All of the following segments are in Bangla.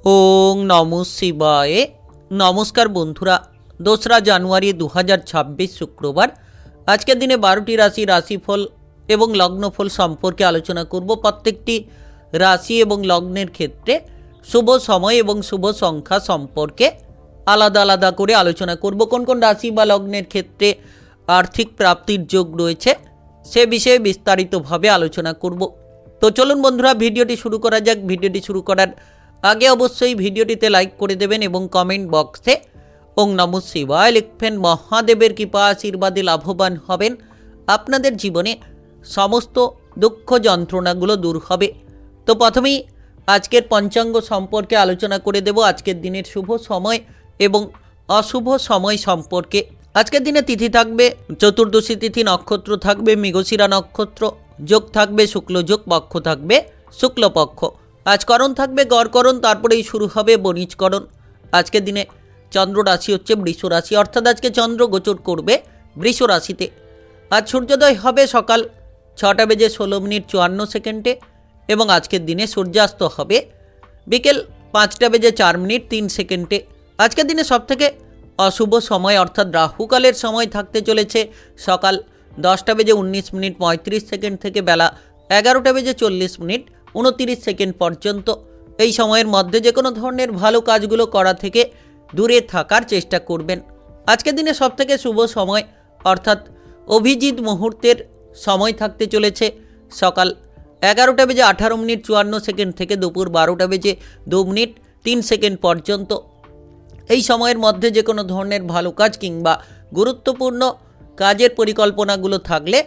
ওং নমঃ শিবায়। নমস্কার বন্ধুরা, 2রা জানুয়ারি 2026 শুক্রবার। আজকের দিনে 12টি রাশিফল এবং লগ্নফল সম্পর্কে আলোচনা করব। প্রত্যেকটি রাশি এবং লগ্নের ক্ষেত্রে শুভ সময় এবং শুভ সংখ্যা সম্পর্কে আলাদা আলাদা করে আলোচনা করব। কোন কোন রাশি বা লগ্নের ক্ষেত্রে আর্থিক প্রাপ্তির যোগ রয়েছে সে বিষয়ে বিস্তারিতভাবে আলোচনা করব। তো চলুন বন্ধুরা, ভিডিওটি শুরু করা যাক। ভিডিওটি শুরু করার আগে অবশ্যই ভিডিওটিতে লাইক করে দেবেন এবং কমেন্ট বক্সে ওং নমঃ শিবায় লিখবেন। মহাদেবের কৃপা আশীর্বাদে লাভবান হবেন। আপনাদের জীবনে সমস্ত দুঃখ যন্ত্রণাগুলো দূর হবে। তো প্রথমেই আজকের পঞ্চাঙ্গ সম্পর্কে আলোচনা করে দেব। আজকের দিনের শুভ সময় এবং অশুভ সময় সম্পর্কে। আজকের দিনে তিথি থাকবে চতুর্দশী তিথি, নক্ষত্র থাকবে মৃগশিরা নক্ষত্র, যোগ থাকবে শুক্লযোগ, পক্ষ থাকবে শুক্লপক্ষ। আজ করণ থাকবে গড়করণ, তারপরেই শুরু হবে বণিজকরণ। আজকের দিনে চন্দ্র রাশি হচ্ছে বৃষ রাশি, অর্থাৎ আজকে চন্দ্র গোচর করবে বৃষ রাশিতে। আজ সূর্যোদয় হবে সকাল 6:16:54 এবং আজকের দিনে সূর্যাস্ত হবে বিকেল 5:04:03। আজকের দিনে সবথেকে অশুভ সময় অর্থাৎ রাহুকালের সময় থাকতে চলেছে সকাল 10:19:35 থেকে বেলা 11:40:29 পর্যন্ত। এই সময়ের মধ্যে যে কোনো ধরনের ভালো কাজগুলো করা থেকে দূরে থাকার চেষ্টা করবেন। আজকের দিনে সবথেকে শুভ সময় অর্থাৎ অভিজিৎ মুহূর্তের সময় থাকতে চলেছে সকাল 11:18:54 থেকে দুপুর 12:02:03 পর্যন্ত। এই সময়ের মধ্যে যে কোনো ধরনের ভালো কাজ কিংবা গুরুত্বপূর্ণ কাজের পরিকল্পনাগুলো থাকলে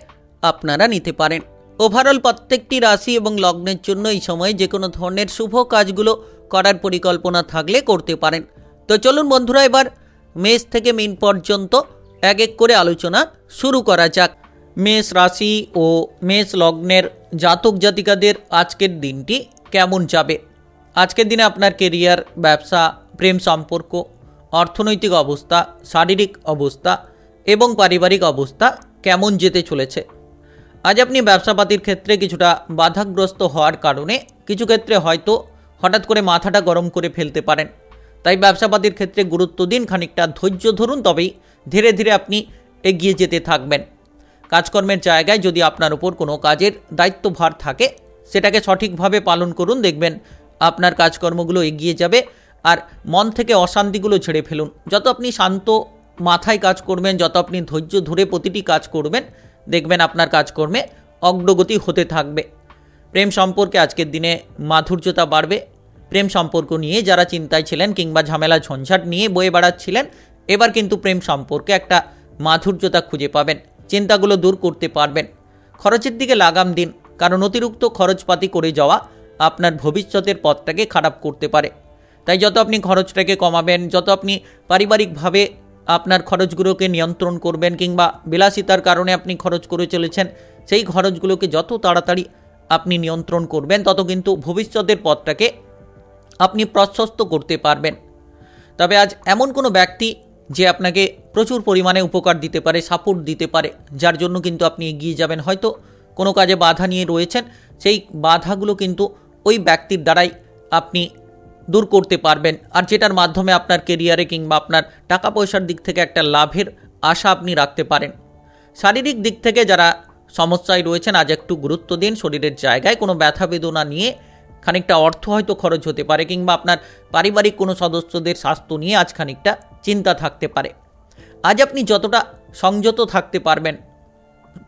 আপনারা নিতে পারেন। ওভারঅল প্রত্যেকটি রাশি এবং লগ্নের জন্য এই সময়ে যে কোনো ধরনের শুভ কাজগুলো করার পরিকল্পনা থাকলে করতে পারেন। তো চলুন বন্ধুরা, এবার মেষ থেকে মীন পর্যন্ত এক এক করে আলোচনা শুরু করা যাক। মেষ রাশি ও মেষ লগ্নের জাতক জাতিকাদের আজকের দিনটি কেমন যাবে? আজকের দিনে আপনার কেরিয়ার, ব্যবসা, প্রেম সম্পর্ক, অর্থনৈতিক অবস্থা, শারীরিক অবস্থা এবং পারিবারিক অবস্থা কেমন যেতে চলেছে? আজ আপনি ব্যবসাপাতির ক্ষেত্রে কিছুটা বাধাগ্রস্ত হওয়ার কারণে কিছু ক্ষেত্রে হয়তো হঠাৎ করে মাথাটা গরম করে ফেলতে পারেন। তাই ব্যবসাপাতির ক্ষেত্রে গুরুত্ব দিন, খানিকটা ধৈর্য ধরুন, তবেই ধীরে ধীরে আপনি এগিয়ে যেতে থাকবেন। কাজকর্মের জায়গায় যদি আপনার উপর কোনো কাজের দায়িত্বভার থাকে সেটাকে সঠিকভাবে পালন করুন, দেখবেন আপনার কাজকর্মগুলো এগিয়ে যাবে। আর মন থেকে অশান্তিগুলো ঝেড়ে ফেলুন। যত আপনি শান্ত মাথায় কাজ করবেন, যত আপনি ধৈর্য ধরে প্রতিটি কাজ করবেন, দেখবেন আপনার কাজকর্মে অগ্রগতি হতে থাকবে। প্রেম সম্পর্কে আজকের দিনে মাধুর্যতা বাড়বে। প্রেম সম্পর্ক নিয়ে যারা চিন্তায় ছিলেন কিংবা ঝামেলা ঝঞ্ঝাট নিয়ে বয়ে বেড়াচ্ছিলেন, এবার কিন্তু প্রেম সম্পর্কে একটা মাধুর্যতা খুঁজে পাবেন, চিন্তাগুলো দূর করতে পারবেন। খরচের দিকে লাগাম দিন, কারণ অতিরিক্ত খরচপাতি করে যাওয়া আপনার ভবিষ্যতের পথটাকে খারাপ করতে পারে। তাই যত আপনি খরচটাকে কমাবেন, যত আপনি পারিবারিকভাবে আপনার খরচগুলোকে নিয়ন্ত্রণ করবেন কিংবা বিলাসিতার কারণে আপনি খরচ করে চলেছেন, সেই খরচগুলোকে যত তাড়াতাড়ি আপনি নিয়ন্ত্রণ করবেন, তত কিন্তু ভবিষ্যতের পথটাকে আপনি প্রশস্ত করতে পারবেন। তবে আজ এমন কোনো ব্যক্তি যে আপনাকে প্রচুর পরিমাণে উপকার দিতে পারে, সাপোর্ট দিতে পারে, যার জন্য কিন্তু আপনি এগিয়ে যাবেন। হয়তো কোনো কাজে বাধা নিয়ে রয়েছেন, সেই বাধাগুলো কিন্তু ওই ব্যক্তির দ্বারাই আপনি দূর করতে পারবেন। আর যেটার মাধ্যমে আপনার কেরিয়ারে কিংবা আপনার টাকা পয়সার দিক থেকে একটা লাভের আশা আপনি রাখতে পারেন। শারীরিক দিক থেকে যারা সমস্যায় রয়েছেন, আজ একটু গুরুত্ব দিন। শরীরের জায়গায় কোনো ব্যথা বেদনা নিয়ে খানিকটা অর্থ হয়তো খরচ হতে পারে কিংবা আপনার পারিবারিক কোনো সদস্যদের স্বাস্থ্য নিয়ে আজ খানিকটা চিন্তা থাকতে পারে। আজ আপনি যতটা সংযত থাকতে পারবেন,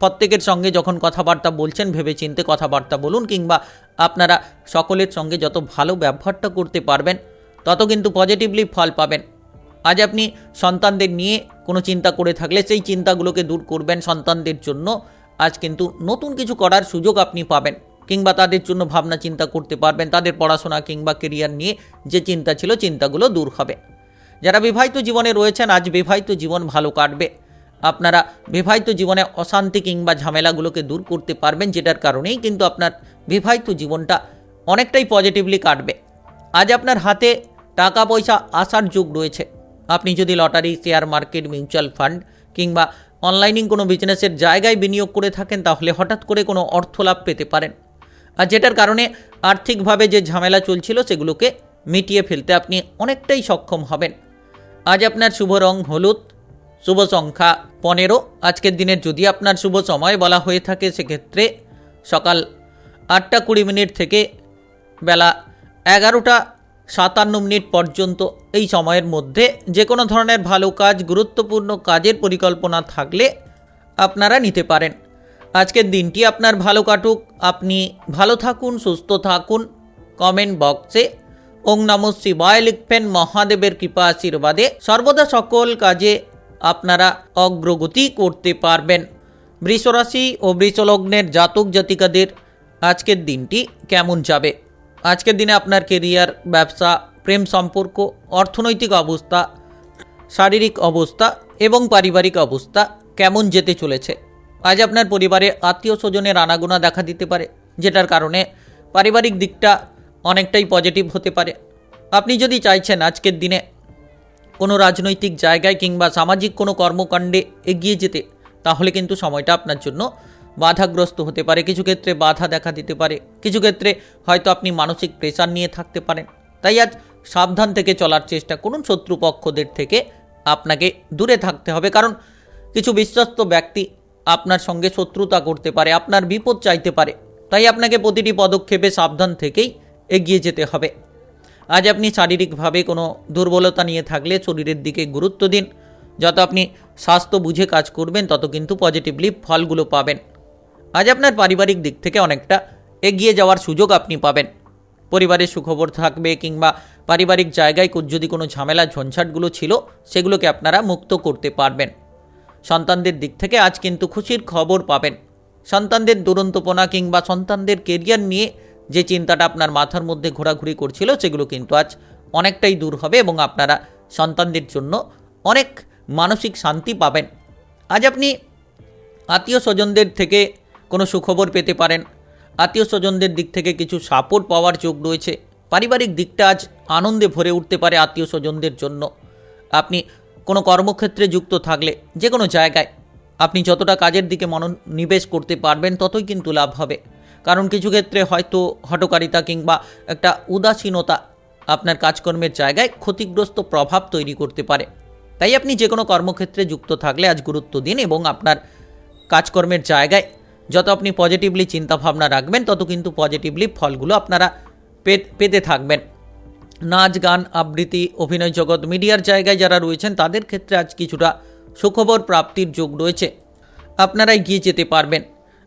প্রত্যেকের সঙ্গে যখন কথাবার্তা বলছেন ভেবেচিন্তে কথাবার্তা বলুন, কিংবা আপনারা সকলের সঙ্গে যত ভালো ব্যবহারটা করতে পারবেন তত কিন্তু পজিটিভলি ফল পাবেন। আজ আপনি সন্তানদের নিয়ে কোনো চিন্তা করে থাকলে সেই চিন্তাগুলোকে দূর করবেন। সন্তানদের জন্য আজ কিন্তু নতুন কিছু করার সুযোগ আপনি পাবেন, কিংবা তাদের জন্য ভাবনা চিন্তা করতে পারবেন। তাদের পড়াশোনা কিংবা কেরিয়ার নিয়ে যে চিন্তা ছিল, চিন্তাগুলো দূর হবে। যারা বিবাহিত জীবনে রয়েছেন, আজ বিবাহিত জীবন ভালো কাটবে। আপনারা বিবাহিত জীবনে অশান্তি কিংবা ঝামেলাগুলোকে দূর করতে পারবেন, যেটার কারণেই কিন্তু আপনার বিবাহিত জীবনটা অনেকটাই পজিটিভলি কাটবে। আজ আপনার হাতে টাকা পয়সা আসার যোগ রয়েছে। আপনি যদি lottery, share market, mutual fund কিংবা অনলাইনিং কোনো বিজনেসের জায়গায় বিনিয়োগ করে থাকেন, তাহলে হঠাৎ করে কোনো অর্থ লাভ পেতে পারেন। আর যেটার কারণে আর্থিকভাবে যে ঝামেলা চলছিল সেগুলোকে মিটিয়ে ফেলতে আপনি অনেকটাই সক্ষম হবেন। আজ আপনার শুভ রং হলুদ, শুভ সংখ্যা 15। আজকের দিনের যদি আপনার শুভ সময় বলা হয়ে থাকে সেক্ষেত্রে সকাল 8:20 থেকে বেলা 11:57 পর্যন্ত। এই সময়ের মধ্যে যে কোনো ধরনের ভালো কাজ, গুরুত্বপূর্ণ কাজের পরিকল্পনা থাকলে আপনারা নিতে পারেন। আজকের দিনটি আপনার ভালো কাটুক, আপনি ভালো থাকুন, সুস্থ থাকুন। কমেন্ট বক্সে ওং নমঃ শিবায় লিখবেন। মহাদেবের কৃপা আশীর্বাদে সর্বদা সকল কাজে আপনারা অগ্রগতি করতে পারবেন। বৃষরাশি ও বৃষলগ্নের জাতক জাতিকাদের আজকের দিনটি কেমন যাবে? আজকের দিনে আপনার কেরিয়ার, ব্যবসা, প্রেম সম্পর্ক, অর্থনৈতিক অবস্থা, শারীরিক অবস্থা এবং পারিবারিক অবস্থা কেমন যেতে চলেছে? আজ আপনার পরিবারে আত্মীয় স্বজনের আনাগোনা দেখা দিতে পারে, যেটার কারণে পারিবারিক দিকটা অনেকটাই পজিটিভ হতে পারে। আপনি যদি চাইছেন আজকের দিনে কোনো রাজনৈতিক জায়গায় কিংবা সামাজিক কোনো কর্মকাণ্ডে এগিয়ে যেতে, তাহলে কিন্তু সময়টা আপনার জন্য বাধাগ্রস্ত হতে পারে। কিছু ক্ষেত্রে বাধা দেখা দিতে পারে, কিছু ক্ষেত্রে হয়তো আপনি মানসিক প্রেশার নিয়ে থাকতে পারেন। তাই আজ সাবধান থেকে চলার চেষ্টা করুন। শত্রুপক্ষদের থেকে আপনাকে দূরে থাকতে হবে, কারণ কিছু বিশ্বস্ত ব্যক্তি আপনার সঙ্গে শত্রুতা করতে পারে, আপনার বিপদ চাইতে পারে। তাই আপনাকে প্রতিটি পদক্ষেপে সাবধান থেকেই এগিয়ে যেতে হবে। আজ আপনি শারীরিকভাবে কোনো দুর্বলতা নিয়ে থাকলে শরীরের দিকে গুরুত্ব দিন। যত আপনি স্বাস্থ্য বুঝে কাজ করবেন তত কিন্তু পজিটিভলি ফলগুলো পাবেন। আজ আপনার পারিবারিক দিক থেকে অনেকটা এগিয়ে যাওয়ার সুযোগ আপনি পাবেন। পরিবারের সুখবর থাকবে, কিংবা পারিবারিক জায়গায় যদি কোনো ঝামেলা ঝঞ্ঝাটগুলো ছিল সেগুলোকে আপনারা মুক্ত করতে পারবেন। সন্তানদের দিক থেকে আজ কিন্তু খুশির খবর পাবেন। সন্তানদের দুরন্তপনা কিংবা সন্তানদের কেরিয়ার নিয়ে যে চিন্তাটা আপনার মাথার মধ্যে ঘোরাঘুরি করছিল সেগুলো কিন্তু আজ অনেকটাই দূর হবে এবং আপনারা সন্তানদের জন্য অনেক মানসিক শান্তি পাবেন। আজ আপনি আত্মীয় স্বজনদের থেকে কোনো সুখবর পেতে পারেন। আত্মীয় স্বজনদের দিক থেকে কিছু সাপোর্ট পাওয়ার যোগ রয়েছে। পারিবারিক দিকটা আজ আনন্দে ভরে উঠতে পারে আত্মীয় স্বজনদের জন্য। আপনি কোনো কর্মক্ষেত্রে যুক্ত থাকলে যে কোনো জায়গায় আপনি যতটা কাজের দিকে মনোনিবেশ করতে পারবেন ততই কিন্তু লাভ হবে। কারণ কিছু ক্ষেত্রে হয়তো হঠকারিতা কিংবা একটা উদাসীনতা আপনার কাজকর্মের জায়গায় ক্ষতিগ্রস্ত প্রভাব তৈরি করতে পারে। তাই আপনি যে কোনো কর্মক্ষেত্রে যুক্ত থাকলে আজ গুরুত্ব দিন এবং আপনার কাজকর্মের জায়গায় যত আপনি পজিটিভলি চিন্তাভাবনা রাখবেন তত কিন্তু পজিটিভলি ফলগুলো আপনারা পেতে থাকবেন। নাচ, গান, আবৃত্তি, অভিনয় জগৎ, মিডিয়ার জায়গায় যারা রয়েছেন তাদের ক্ষেত্রে আজ কিছুটা সুখবর প্রাপ্তির যোগ রয়েছে। আপনারা এগিয়ে যেতে পারবেন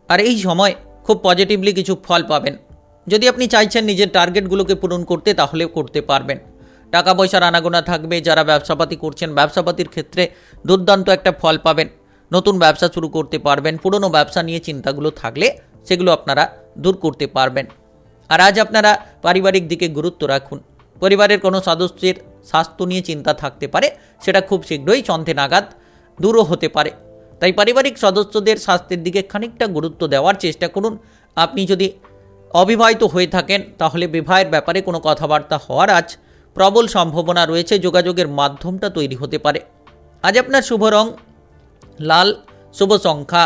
আর এই সময় খুব পজিটিভলি কিছু ফল পাবেন। যদি আপনি চাইছেন নিজের টার্গেটগুলোকে পূরণ করতে, তাহলে করতে পারবেন। টাকা পয়সার আনাগোনা থাকবে। যারা ব্যবসাপাতি করছেন, ব্যবসাপাতির ক্ষেত্রে দুর্দান্ত একটা ফল পাবেন। নতুন ব্যবসা শুরু করতে পারবেন। পুরনো ব্যবসা নিয়ে চিন্তাগুলো থাকলে সেগুলো আপনারা দূর করতে পারবেন। আর আজ আপনারা পারিবারিক দিকে গুরুত্ব রাখুন। পরিবারের কোনো সদস্যের স্বাস্থ্য নিয়ে চিন্তা থাকতে পারে, সেটা খুব শীঘ্রই সন্ধে নাগাদ দূরও হতে পারে। তাই পারিবারিক সদস্যদের স্বাস্থ্যের দিকে খানিকটা গুরুত্ব দেওয়ার চেষ্টা করুন। আপনি যদি অবিবাহিত হয়ে থাকেন তাহলে বিবাহের ব্যাপারে কোনো কথাবার্তা হওয়ার আজ প্রবল সম্ভাবনা রয়েছে। যোগাযোগের মাধ্যমটা তৈরি হতে পারে। আজ আপনার শুভ রং লাল, শুভ সংখ্যা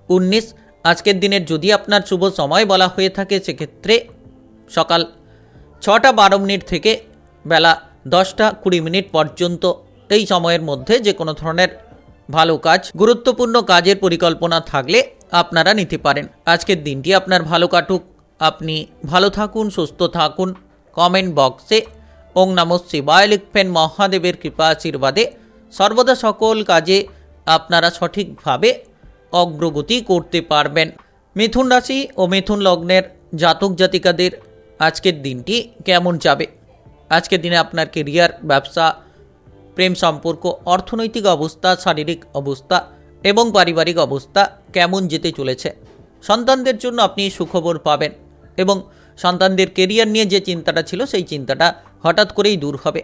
19। আজকের দিনের যদি আপনার শুভ সময় বলা হয়ে থাকে সেক্ষেত্রে সকাল 6:12 থেকে বেলা 10:20 পর্যন্ত। এই সময়ের মধ্যে যে কোনো ধরনের ভালো কাজ, গুরুত্বপূর্ণ কাজের পরিকল্পনা থাকলে আপনারা নিতে পারেন। আজকের দিনটি আপনার ভালো কাটুক, আপনি ভালো থাকুন, সুস্থ থাকুন। কমেন্ট বক্সে ওং নমঃ শিবায় লিখবেন। মহাদেবের কৃপা আশীর্বাদে সর্বদা সকল কাজে আপনারা সঠিকভাবে অগ্রগতি করতে পারবেন। মিথুন রাশি ও মিথুন লগ্নের জাতক জাতিকাদের আজকের দিনটি কেমন যাবে? আজকের দিনে আপনার কেরিয়ার, ব্যবসা, প্রেম সম্পর্ক, অর্থনৈতিক অবস্থা, শারীরিক অবস্থা এবং পারিবারিক অবস্থা কেমন যেতে চলেছে? সন্তানদের জন্য আপনি সুখবর পাবেন এবং সন্তানদের কেরিয়ার নিয়ে যে চিন্তাটা ছিল সেই চিন্তাটা হঠাৎ করেই দূর হবে।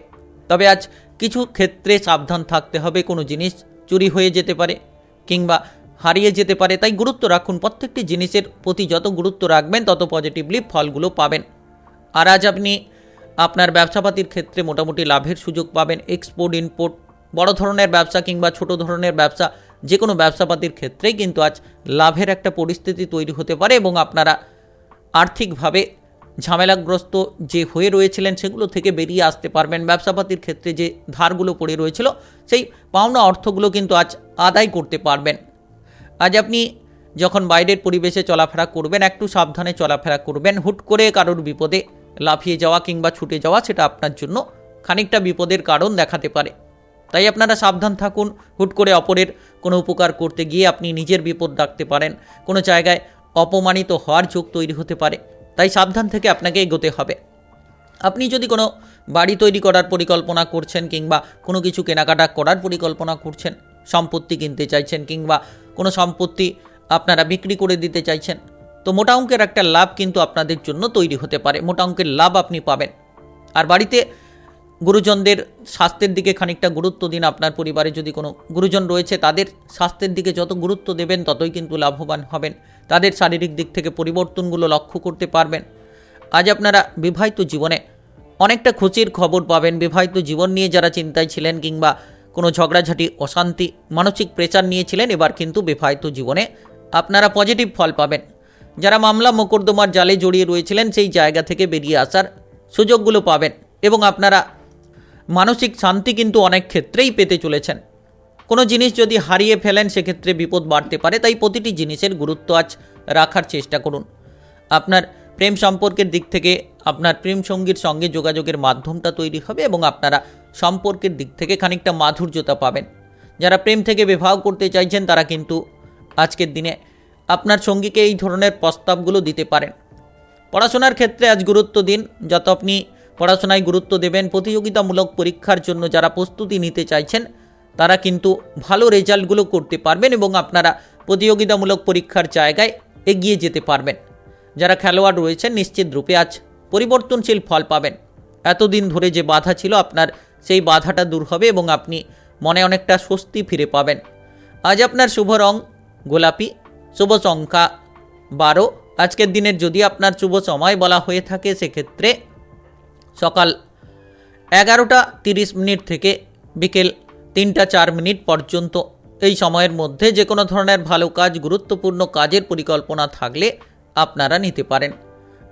তবে আজ কিছু ক্ষেত্রে সাবধান থাকতে হবে। কোনো জিনিস চুরি হয়ে যেতে পারে কিংবা হারিয়ে যেতে পারে। তাই গুরুত্ব রাখুন। প্রত্যেকটি জিনিসের প্রতি যত গুরুত্ব রাখবেন তত পজিটিভলি ফলগুলো পাবেন। আর আজ আপনি আপনার ব্যবসাপাতির ক্ষেত্রে মোটামুটি লাভের সুযোগ পাবেন। এক্সপোর্ট, ইম্পোর্ট, বড় ধরনের ব্যবসা কিংবা ছোট ধরনের ব্যবসা, যে কোনো ব্যবসাপাতির ক্ষেত্রেই কিন্তু আজ লাভের একটা পরিস্থিতি তৈরি হতে পারে এবং আপনারা আর্থিকভাবে ঝামেলাগ্রস্ত যে হয়ে রয়েছিলেন সেগুলো থেকে বেরিয়ে আসতে পারবেন। ব্যবসাপাতির ক্ষেত্রে যে ধারগুলো পড়ে রয়েছিল সেই পাওনা অর্থগুলো কিন্তু আজ আদায় করতে পারবেন। আজ আপনি যখন বাইরের পরিবেশে চলাফেরা করবেন একটু সাবধানে চলাফেরা করবেন। হুট করে কারোর বিপদে লাফিয়ে যাওয়া কিংবা ছুটে যাওয়া সেটা আপনার জন্য খানিকটা বিপদের কারণ দেখাতে পারে। তাই আপনারা সাবধান থাকুন। হুট করে অপরের কোনো উপকার করতে গিয়ে আপনি নিজের বিপদ ডাকতে পারেন। কোনো জায়গায় অপমানিত হওয়ার যোগ তৈরি হতে পারে। তাই সাবধান থেকে আপনাকে এগোতে হবে। আপনি যদি কোনো বাড়ি তৈরি করার পরিকল্পনা করছেন কিংবা কোনো কিছু কেনাকাটা করার পরিকল্পনা করছেন, সম্পত্তি কিনতে চাইছেন কিংবা কোনো সম্পত্তি আপনারা বিক্রি করে দিতে চাইছেন, তো মোটা অঙ্কের একটা লাভ কিন্তু আপনাদের জন্য তৈরি হতে পারে। মোটা অঙ্কের লাভ আপনি পাবেন। আর বাড়িতে গুরুজনদের স্বাস্থ্যের দিকে খানিকটা গুরুত্ব দিন। আপনার পরিবারে যদি কোনো গুরুজন রয়েছে তাদের স্বাস্থ্যের দিকে যত গুরুত্ব দেবেন ততই কিন্তু লাভবান হবেন। তাদের শারীরিক দিক থেকে পরিবর্তনগুলো লক্ষ্য করতে পারবেন। আজ আপনারা বিবাহিত জীবনে অনেকটা খুশির খবর পাবেন। বিবাহিত জীবন নিয়ে যারা চিন্তায় ছিলেন কিংবা কোনো ঝগড়াঝাটি, অশান্তি, মানসিক প্রেশার নিয়েছিলেন, এবার কিন্তু বিবাহিত জীবনে আপনারা পজিটিভ ফল পাবেন। যারা মামলা মোকদ্দমার জালে জড়িয়ে রয়েছিলেন সেই জায়গা থেকে বেরিয়ে আসার সুযোগগুলো পাবেন এবং আপনারা মানসিক শান্তি কিন্তু অনেক ক্ষেত্রেই পেতে চলেছেন। কোনো জিনিস যদি হারিয়ে ফেলেন সেক্ষেত্রে বিপদ বাড়তে পারে। তাই প্রতিটি জিনিসের গুরুত্ব আজ রাখার চেষ্টা করুন। আপনার প্রেম সম্পর্কের দিক থেকে আপনার প্রেম সঙ্গীর সঙ্গে যোগাযোগের মাধ্যমটা তৈরি হবে এবং আপনারা সম্পর্কের দিক থেকে খানিকটা মাধুর্যতা পাবেন। যারা প্রেম থেকে বিবাহ করতে চাইছেন তারা কিন্তু আজকের দিনে আপনার সঙ্গীকে এই ধরনের প্রস্তাবগুলো দিতে পারেন। পড়াশোনার ক্ষেত্রে আজ গুরুত্ব দিন। যত আপনি পড়াশোনায় গুরুত্ব দেবেন, প্রতিযোগিতামূলক পরীক্ষার জন্য যারা প্রস্তুতি নিতে চাইছেন তারা কিন্তু ভালো রেজাল্টগুলো করতে পারবেন এবং আপনারা প্রতিযোগিতামূলক পরীক্ষার জায়গায় এগিয়ে যেতে পারবেন। যারা খেলোয়াড় রয়েছেন নিশ্চিত রূপে আজ পরিবর্তনশীল ফল পাবেন। এতদিন ধরে যে বাধা ছিল আপনার সেই বাধাটা দূর হবে এবং আপনি মনে অনেকটা স্বস্তি ফিরে পাবেন। আজ আপনার শুভ রং গোলাপি, শুভ সংখ্যা 12। আজকের দিনের যদি আপনার শুভ সময় বলা হয়ে থাকে সেক্ষেত্রে সকাল 11:30 থেকে বিকেল 3:04 পর্যন্ত। এই সময়ের মধ্যে যে কোনো ধরনের ভালো কাজ, গুরুত্বপূর্ণ কাজের পরিকল্পনা থাকলে আপনারা নিতে পারেন।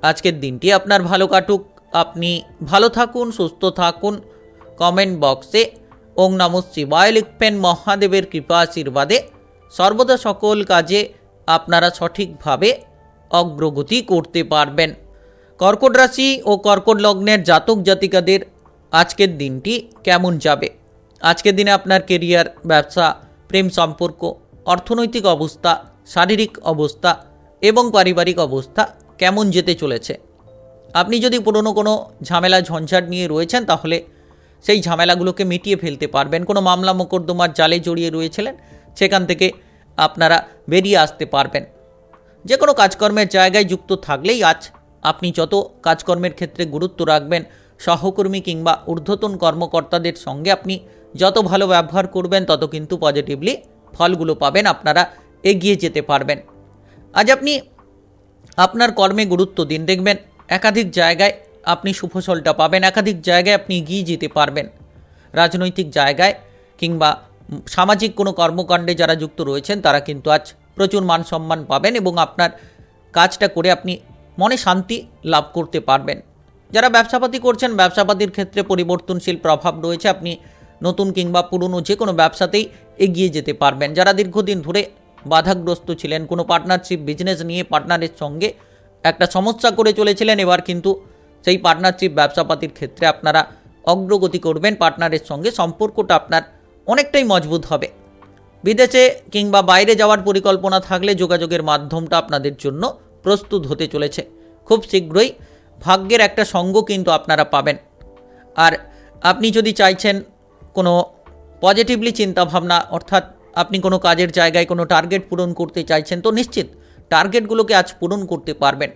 আজকের দিনটি আপনার ভালো কাটুক। আপনি ভালো থাকুন, সুস্থ থাকুন। কমেন্ট বক্সে ওং নমঃ শিবায় লিখবেন। মহাদেবের কৃপা আশীর্বাদে সর্বদা সকল কাজে আপনারা সঠিকভাবে অগ্রগতি করতে পারবেন। কর্কট রাশি ও কর্কট লগ্নের জাতক জাতিকাদের আজকের দিনটি কেমন যাবে? আজকের দিনে আপনার কেরিয়ার, ব্যবসা, প্রেম সম্পর্ক, অর্থনৈতিক অবস্থা, শারীরিক অবস্থা এবং পারিবারিক অবস্থা কেমন যেতে চলেছে? আপনি যদি পুরনো কোনো ঝামেলা ঝঞ্ঝাট নিয়ে রয়েছেন তাহলে সেই ঝামেলাগুলোকে মিটিয়ে ফেলতে পারবেন। কোনো মামলা মোকদ্দমার জালে জড়িয়ে রয়েছিলেন সেখান থেকে আপনারা বেরিয়ে আসতে পারবেন। যে কোনো কাজকর্মের জায়গায় যুক্ত থাকলেই আজ আপনি যত কাজকর্মের ক্ষেত্রে গুরুত্ব রাখবেন, সহকর্মী কিংবা ঊর্ধ্বতন কর্মকর্তাদের সঙ্গে আপনি যত ভালো ব্যবহার করবেন তত কিন্তু পজিটিভলি ফলগুলো পাবেন, আপনারা এগিয়ে যেতে পারবেন। আজ আপনি আপনার কর্মে গুরুত্ব দিন। দেখবেন একাধিক জায়গায় আপনি সুফসলটা পাবেন, একাধিক জায়গায় আপনি এগিয়ে যেতে পারবেন। রাজনৈতিক জায়গায় কিংবা সামাজিক কোনো কর্মকাণ্ডে যারা যুক্ত রয়েছেন তারা কিন্তু আজ প্রচুর মান সম্মান পাবেন এবং আপনার কাজটা করে আপনি মনে শান্তি লাভ করতে পারবেন। যারা ব্যবসাপাতি করছেন ব্যবসাপাতির ক্ষেত্রে পরিবর্তনশীল প্রভাব রয়েছে। আপনি নতুন কিংবা পুরনো যে কোনো ব্যবসাতেই এগিয়ে যেতে পারবেন। যারা দীর্ঘদিন ধরে বাধাগ্রস্ত ছিলেন, কোনো পার্টনারশিপ বিজনেস নিয়ে পার্টনারের সঙ্গে একটা সমস্যা করে চলেছিলেন, এবার কিন্তু সেই পার্টনারশিপ ব্যবসাপাতির ক্ষেত্রে আপনারা অগ্রগতি করবেন। পার্টনারের সঙ্গে সম্পর্কটা আপনার অনেকটাই মজবুত হবে। বিদেশে কিংবা বাইরে যাওয়ার পরিকল্পনা থাকলে যোগাযোগের মাধ্যমটা আপনাদের জন্য প্রস্তুত হতে চলেছে। খুব শীঘ্রই ভাগ্যের একটা সঙ্গ কিন্তু আপনারা পাবেন। আর আপনি যদি চাইছেন কোনো পজিটিভলি চিন্তাভাবনা, অর্থাৎ আপনি কোনো কাজের জায়গায় কোনো টার্গেট পূরণ করতে চাইছেন, তো নিশ্চিত টার্গেটগুলোকে আজ পূরণ করতে পারবেন।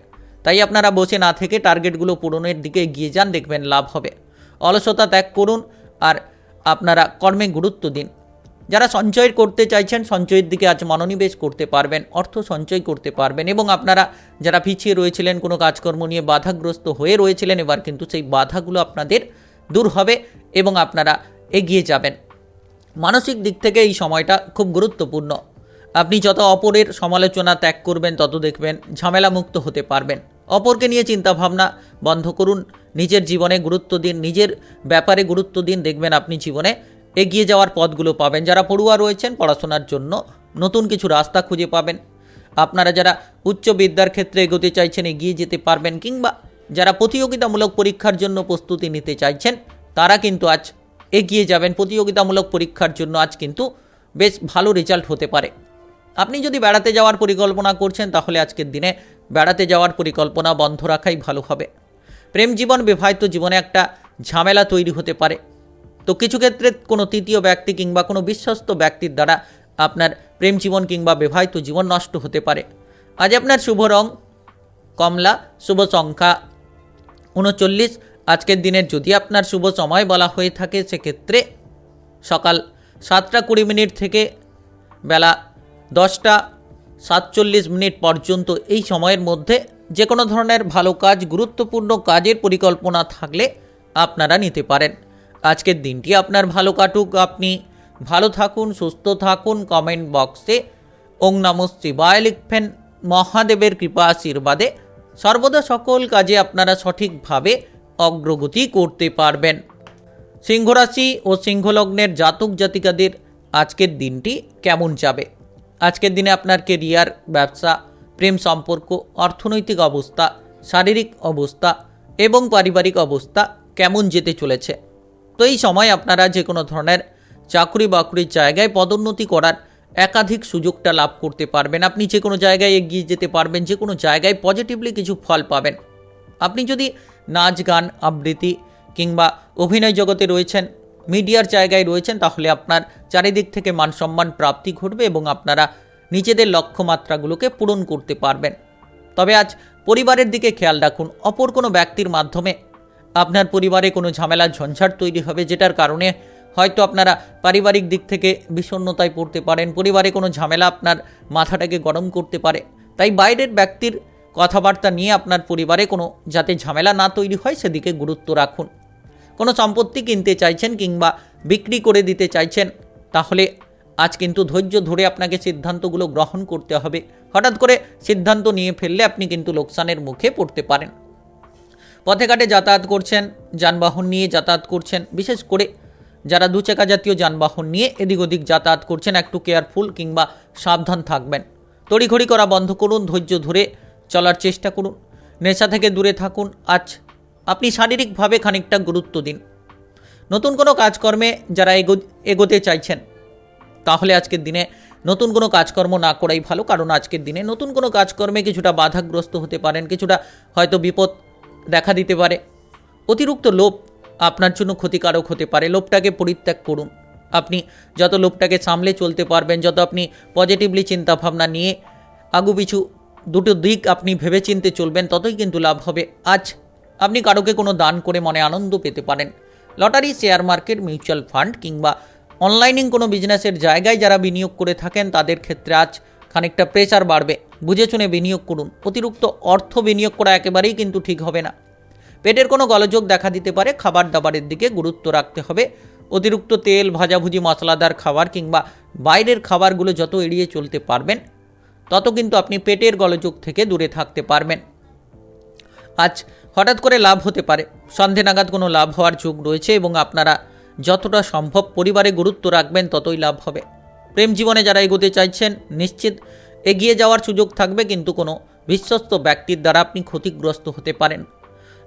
তাই আপনারা বসে না থেকে টার্গেটগুলো পূরণের দিকে এগিয়ে যান, দেখবেন লাভ হবে। অলসতা ত্যাগ করুন আর আপনারা কর্মে গুরুত্ব দিন। যারা সঞ্চয় করতে চাইছেন সঞ্চয়ের দিকে আজ মনোনিবেশ করতে পারবেন, অর্থ সঞ্চয় করতে পারবেন এবং আপনারা যারা পিছিয়ে রয়েছিলেন, কোনো কাজকর্ম নিয়ে বাধাগ্রস্ত হয়ে রয়েছিলেন, এবার কিন্তু সেই বাধাগুলো আপনাদের দূর হবে এবং আপনারা এগিয়ে যাবেন। মানসিক দিক থেকে এই সময়টা খুব গুরুত্বপূর্ণ। আপনি যত অপরের সমালোচনা ত্যাগ করবেন তত দেখবেন ঝামেলা মুক্ত হতে পারবেন। অপরকে নিয়ে চিন্তাভাবনা বন্ধ করুন, নিজের জীবনে গুরুত্ব দিন, নিজের ব্যাপারে গুরুত্ব দিন, দেখবেন আপনি জীবনে এগিয়ে যাওয়ার পথগুলো পাবেন। যারা পড়ুয়া রয়েছেন পড়াশোনার জন্য নতুন কিছু রাস্তা খুঁজে পাবেন। আপনারা যারা উচ্চ বিদ্যার ক্ষেত্রে এগোতে চাইছেন এগিয়ে যেতে পারবেন, কিংবা যারা প্রতিযোগিতামূলক পরীক্ষার জন্য প্রস্তুতি নিতে চাইছেন তারা কিন্তু আজ এগিয়ে যাবেন। প্রতিযোগিতামূলক পরীক্ষার জন্য আজ কিন্তু বেশ ভালো রেজাল্ট হতে পারে। আপনি যদি বেড়াতে যাওয়ার পরিকল্পনা করছেন তাহলে আজকের দিনে বেড়াতে যাওয়ার পরিকল্পনা বন্ধ রাখাই ভালো হবে। প্রেম জীবন, বিবাহিত জীবনে একটা ঝামেলা তৈরি হতে পারে। তো কিছু ক্ষেত্রে কোনো তৃতীয় ব্যক্তি কিংবা কোনো বিশ্বস্ত ব্যক্তির দ্বারা আপনার প্রেম জীবন কিংবা বিবাহিত জীবন নষ্ট হতে পারে। আজ আপনার শুভ রং কমলা, শুভ সংখ্যা 39। আজকের দিনের যদি আপনার শুভ সময় বলা হয়ে থাকে সেক্ষেত্রে সকাল 7:20 থেকে বেলা 10:47 পর্যন্ত। এই সময়ের মধ্যে যে কোনো ধরনের ভালো কাজ, গুরুত্বপূর্ণ কাজের পরিকল্পনা থাকলে আপনারা নিতে পারেন। আজকের দিনটি আপনার ভালো কাটুক, আপনি ভালো থাকুন, সুস্থ থাকুন। কমেন্ট বক্সে ওং নমঃ শিবায় লিখবেন। মহাদেবের কৃপা আশীর্বাদে সর্বদা সকল কাজে আপনারা সঠিকভাবে অগ্রগতি করতে পারবেন। সিংহ রাশি ও সিংহলগ্নের জাতক জাতিকাদের আজকের দিনটি কেমন যাবে? আজকের দিনে আপনার কেরিয়ার, ব্যবসা, প্রেম সম্পর্ক, অর্থনৈতিক অবস্থা, শারীরিক অবস্থা এবং পারিবারিক অবস্থা কেমন যেতে চলেছে? তো এই সময় আপনারা যে কোনো ধরনের চাকরি বাকরির জায়গায় পদোন্নতি করার একাধিক সুযোগটা লাভ করতে পারবেন। আপনি যে কোনো জায়গায় এগিয়ে যেতে পারবেন, যে কোনো জায়গায় পজিটিভলি কিছু ফল পাবেন। আপনি যদি নাচ, গান, আবৃত্তি কিংবা অভিনয় জগতে রয়েছেন, মিডিয়ার জায়গায় রয়েছেন, তাহলে আপনার চারিদিক থেকে মান সম্মান প্রাপ্তি ঘটবে এবং আপনারা নিজেদের লক্ষ্যমাত্রাগুলোকে পূরণ করতে পারবেন। তবে আজ পরিবারের দিকে খেয়াল রাখুন। অপর কোনো ব্যক্তির মাধ্যমে আপনার পরিবারে কোনো ঝামেলা ঝঞ্ঝাট তৈরি হবে, যেটার কারণে হয়তো আপনারা পারিবারিক দিক থেকে বিষণ্ণতায় পড়তে পারেন। পরিবারে কোনো ঝামেলা আপনার মাথাটাকে গরম করতে পারে। তাই বাইরের ব্যক্তির কথাবার্তা নিয়ে আপনার পরিবারে কোনো যাতে ঝামেলা না তৈরি হয় সেদিকে গুরুত্ব রাখুন। কোনো সম্পত্তি কিনতে চাইছেন কিংবা বিক্রি করে দিতে চাইছেন, তাহলে আজ কিন্তু ধৈর্য ধরে আপনাকে সিদ্ধান্তগুলো গ্রহণ করতে হবে। হঠাৎ করে সিদ্ধান্ত নিয়ে ফেললে আপনি কিন্তু লোকসানের মুখে পড়তে পারেন। পথে ঘাটে যাতায়াত করছেন, যানবাহন নিয়ে যাতায়াত করছেন, বিশেষ করে যারা দুচাকা জাতীয় যানবাহন নিয়ে এদিক ওদিক যাতায়াত করছেন, একটু কেয়ারফুল কিংবা সাবধান থাকবেন। তড়িঘড়ি করা বন্ধ করুন, ধৈর্য ধরে চলার চেষ্টা করুন, নেশা থেকে দূরে থাকুন। আজ আপনি শারীরিকভাবে খানিকটা গুরুত্ব দিন। নতুন কোনো কাজকর্মে যারা এগোতে চাইছেন, তাহলে আজকের দিনে নতুন কোনো কাজকর্ম না করাই ভালো। কারণ আজকের দিনে নতুন কোনো কাজকর্মে কিছুটা বাধাগ্রস্ত হতে পারেন, কিছুটা হয়তো বিপদ দেখা দিতে পারে। অতিরিক্ত লোভ আপনার জন্য ক্ষতিকারক হতে পারে। লোভটাকে পরিত্যাগ করুন। আপনি যত লোভটাকে সামলে চলতে পারবেন, যত আপনি পজিটিভলি চিন্তাভাবনা নিয়ে আগুপিছু দুটো দিক আপনি ভেবেচিন্তে চলবেন, ততই কিন্তু লাভ হবে। আজ আপনি কারোকে কোনো দান করে মনে আনন্দ পেতে পারেন। Lottery, share market, mutual fund কিংবা অনলাইনে কোনো বিজনেসের জায়গায় যারা বিনিয়োগ করে থাকেন তাদের ক্ষেত্রে আজ খানিকটা প্রেসার বাড়বে। বুঝে শুনে বিনিয়োগ করুন। অতিরিক্ত অর্থ বিনিয়োগ করা একেবারেই কিন্তু ঠিক হবে না। পেটের কোনো গোলযোগ দেখা দিতে পারে। খাবার দাবারের দিকে গুরুত্ব রাখতে হবে। অতিরিক্ত তেল, ভাজাভুজি, মশলাদার খাবার কিংবা বাইরের খাবারগুলো যত এড়িয়ে চলতে পারবেন, তত কিন্তু আপনি পেটের গোলযোগ থেকে দূরে থাকতে পারবেন। আজ হঠাৎ করে লাভ হতে পারে। সন্ধে নাগাদ কোনো লাভ হওয়ার যোগ রয়েছে এবং আপনারা যতটা সম্ভব পরিবারে গুরুত্ব রাখবেন ততই লাভ হবে। প্রেম জীবনে যারা এগোতে চাইছেন নিশ্চিত এগিয়ে যাওয়ার সুযোগ থাকবে, কিন্তু কোনো বিশ্বস্ত ব্যক্তির দ্বারা আপনি ক্ষতিগ্রস্ত হতে পারেন।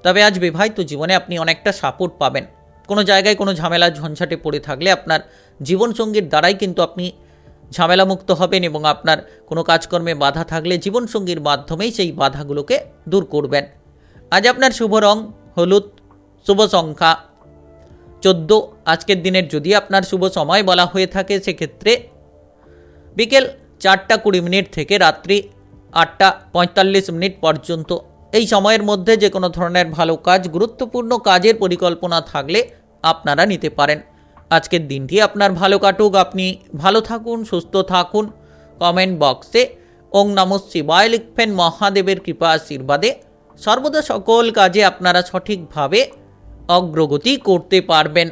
তবে আজ বিবাহিত জীবনে আপনি অনেকটা সাপোর্ট পাবেন। কোনো জায়গায় কোনো ঝামেলা ঝঞ্ঝাটে পড়ে থাকলে আপনার জীবনসঙ্গীর দ্বারাই কিন্তু আপনি ঝামেলামুক্ত হবেন এবং আপনার কোনো কাজকর্মে বাধা থাকলে জীবনসঙ্গীর মাধ্যমেই সেই বাধাগুলোকে দূর করবেন। আজ আপনার শুভ রং হলুদ, শুভ সংখ্যা 14। আজকের দিনের যদি আপনার শুভ সময় বলা হয়ে থাকে সেক্ষেত্রে বিকেল 4:20 থেকে রাত্রি 8:45 পর্যন্ত। এই সময়ের মধ্যে যে কোনো ধরনের ভালো কাজ, গুরুত্বপূর্ণ কাজের পরিকল্পনা থাকলে আপনারা নিতে পারেন। আজকের দিনটি আপনার ভালো কাটুক, আপনি ভালো থাকুন, সুস্থ থাকুন। কমেন্ট বক্সে ওং নমঃ শিবায় লিখবেন। মহাদেবের কৃপা আশীর্বাদে সর্বদা সকল কাজে আপনারা সঠিকভাবে অগ্রগতি করতে পারবেন।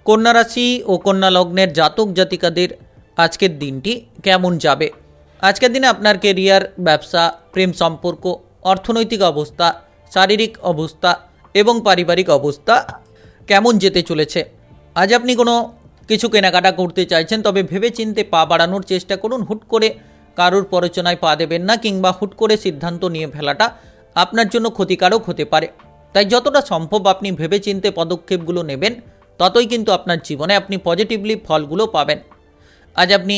কন্যা রাশি ও কন্যা লগ্নের জাতক জাতিকাদের আজকের দিনটি কেমন যাবে? আজকের দিনে আপনার কেরিয়ার, ব্যবসা, প্রেম সম্পর্ক, অর্থনৈতিক অবস্থা, শারীরিক অবস্থা এবং পারিবারিক অবস্থা কেমন যেতে চলেছে। আজ আপনি কোনো কিছু কেনাকাটা করতে চাইছেন, তবে ভেবেচিন্তে পা বাড়ানোর চেষ্টা করুন। হুট করে কারোর প্ররোচনায় পা দেবেন না, কিংবা হুট করে সিদ্ধান্ত নিয়ে ফেলাটা আপনার জন্য ক্ষতিকারক হতে পারে। তাই যতটা সম্ভব আপনি ভেবেচিন্তে পদক্ষেপগুলো নেবেন, ততই কিন্তু আপনার জীবনে আপনি পজিটিভলি ফলগুলো পাবেন। আজ আপনি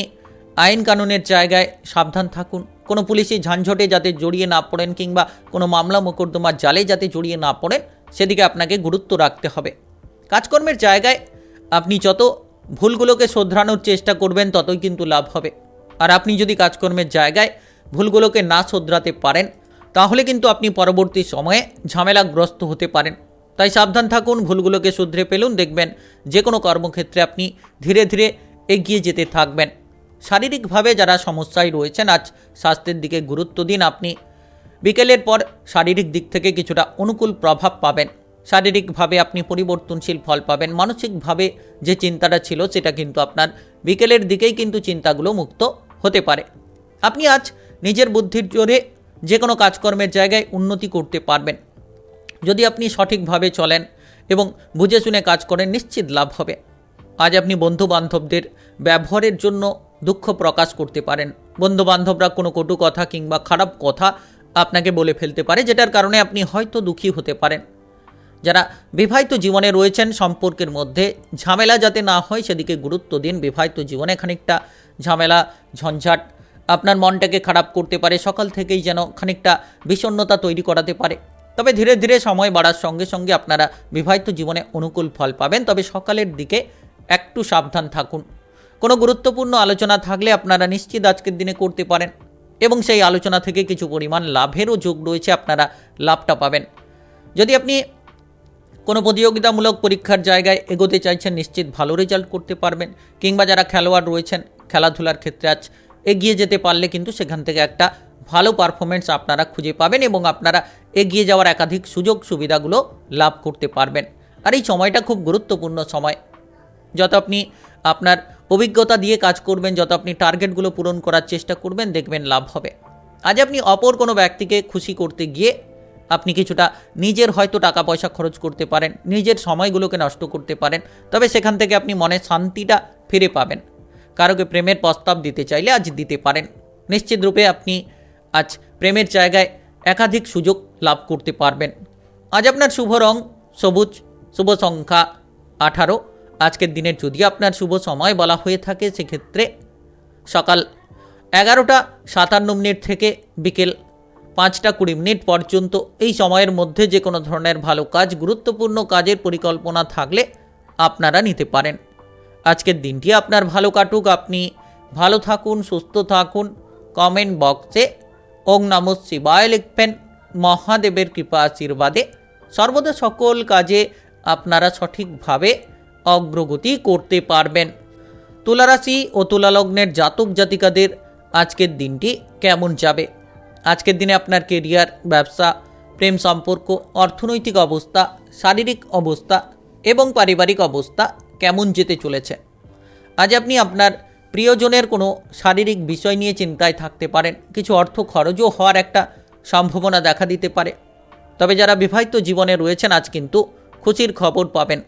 আইন কানুনের জায়গায় সাবধান থাকুন। কোনো পুলিশি ঝানঝটে যাতে জড়িয়ে না পড়েন, কিংবা কোনো মামলা মোকদ্দমার জালে যাতে জড়িয়ে না পড়েন, সেদিকে আপনাকে গুরুত্ব রাখতে হবে। কাজকর্মের জায়গায় আপনি যত ভুলগুলোকে শোধরানোর চেষ্টা করবেন, ততই কিন্তু লাভ হবে। আর আপনি যদি কাজকর্মের জায়গায় ভুলগুলোকে না শোধরাতে পারেন, তাহলে কিন্তু আপনি পরবর্তী সময়ে ঝামেলাগ্রস্ত হতে পারেন। তাই সাবধান থাকুন, ভুলগুলোকে শুধরে ফেলুন। দেখবেন যে কোনো কর্মক্ষেত্রে আপনি ধীরে ধীরে এগিয়ে যেতে থাকবেন। শারীরিকভাবে যারা সমস্যায় রয়েছেন, আজ স্বাস্থ্যের দিকে গুরুত্ব দিন। আপনি বিকেলের পর শারীরিক দিক থেকে কিছুটা অনুকূল প্রভাব পাবেন। শারীরিকভাবে আপনি পরিবর্তনশীল ফল পাবেন। মানসিকভাবে যে চিন্তাটা ছিল, সেটা কিন্তু আপনার বিকেলের দিকেই কিন্তু চিন্তাগুলো মুক্ত হতে পারে। আপনি আজ নিজের বুদ্ধির জোরে যে কোনো কাজকর্মের জায়গায় উন্নতি করতে পারবেন। যদি আপনি সঠিকভাবে চলেন এবং বুঝে শুনে কাজ করেন, নিশ্চিত লাভ হবে। আজ আপনি বন্ধুবান্ধবদের ব্যবহারের জন্য দুঃখ প্রকাশ করতে পারেন। বন্ধুবান্ধবরা কোনো কটু কথা কিংবা খারাপ কথা আপনাকে বলে ফেলতে পারে, যেটার কারণে আপনি হয়তো দুঃখী হতে পারেন। যারা বিবাহিত জীবনে রয়েছেন, সম্পর্কের মধ্যে ঝামেলা যাতে না হয় সেদিকে গুরুত্ব দিন। বিবাহিত জীবনে খানিকটা ঝামেলা ঝঞ্ঝাট আপনার মনটাকে খারাপ করতে পারে, সকাল থেকেই যেন খানিকটা বিষণ্ণতা তৈরি করাতে পারে। তবে ধীরে ধীরে সময় বাড়ার সঙ্গে সঙ্গে আপনারা বিবাহিত জীবনে অনুকূল ফল পাবেন। তবে সকালের দিকে একটু সাবধান থাকুন। কোনো গুরুত্বপূর্ণ আলোচনা থাকলে আপনারা নিশ্চিত আজকের দিনে করতে পারেন, এবং সেই আলোচনা থেকে কিছু পরিমাণ লাভেরও যোগ রয়েছে, আপনারা লাভটা পাবেন। যদি আপনি কোনো প্রতিযোগিতামূলক পরীক্ষার জায়গায় এগোতে চাইছেন, নিশ্চিত ভালো রেজাল্ট করতে পারবেন। কিংবা যারা খেলোয়াড় রয়েছেন, খেলাধুলার ক্ষেত্রে আজ এগিয়ে যেতে পারলে কিন্তু সেখান থেকে একটা ভালো পারফরমেন্স আপনারা খুঁজে পাবেন, এবং আপনারা এগিয়ে যাওয়ার একাধিক সুযোগ সুবিধাগুলো লাভ করতে পারবেন। আর এই সময়টা খুব গুরুত্বপূর্ণ সময়। যত আপনি আপনার অভিজ্ঞতা দিয়ে কাজ করবেন, যত আপনি টার্গেটগুলো পূরণ করার চেষ্টা করবেন, দেখবেন লাভ হবে। আজ আপনি অপর কোনো ব্যক্তিকে খুশি করতে গিয়ে আপনি কিছুটা নিজের হয়তো টাকা পয়সা খরচ করতে পারেন, নিজের সময়গুলোকে নষ্ট করতে পারেন। তবে সেখান থেকে আপনি মনের শান্তিটা ফিরে পাবেন। কারোকে প্রেমের প্রস্তাব দিতে চাইলে আজ দিতে পারেন। নিশ্চিত রূপে আপনি আজ প্রেমের জায়গায় একাধিক সুযোগ লাভ করতে পারবেন। আজ আপনার শুভ রং সবুজ, শুভ সংখ্যা 18। আজকের দিনের যদি আপনার শুভ সময় বলা হয়ে থাকে, সেক্ষেত্রে সকাল 11:57 থেকে বিকেল 5:20 পর্যন্ত। এই সময়ের মধ্যে যে কোনো ধরনের ভালো কাজ, গুরুত্বপূর্ণ কাজের পরিকল্পনা থাকলে আপনারা নিতে পারেন। আজকের দিনটি আপনার ভালো কাটুক। আপনি ভালো থাকুন, সুস্থ থাকুন। কমেন্ট বক্সে ওং নমঃ শিবায় লিখবেন। মহাদেবের কৃপা আশীর্বাদে সর্বদা সকল কাজে আপনারা সঠিকভাবে অগ্রগতি করতে পারবেন। তুলা রাশি ও তুলা লগ্নের জাতক জাতিকাদের আজকের দিনটি কেমন যাবে? আজকের দিনে আপনার কেরিয়ার, ব্যবসা, প্রেম সম্পর্ক, অর্থনৈতিক অবস্থা, শারীরিক অবস্থা এবং পারিবারিক অবস্থা কেমন যেতে চলেছে? আজ আপনি আপনার প্রিয়জনের কোনো শারীরিক বিষয় নিয়ে চিন্তায় থাকতে পারেন। কিছু অর্থ খরচও হওয়ার একটা সম্ভাবনা দেখা দিতে পারে। তবে যারা বিবাহিত জীবনে রয়েছেন, আজ কিন্তু খুশির খবর পাবেন।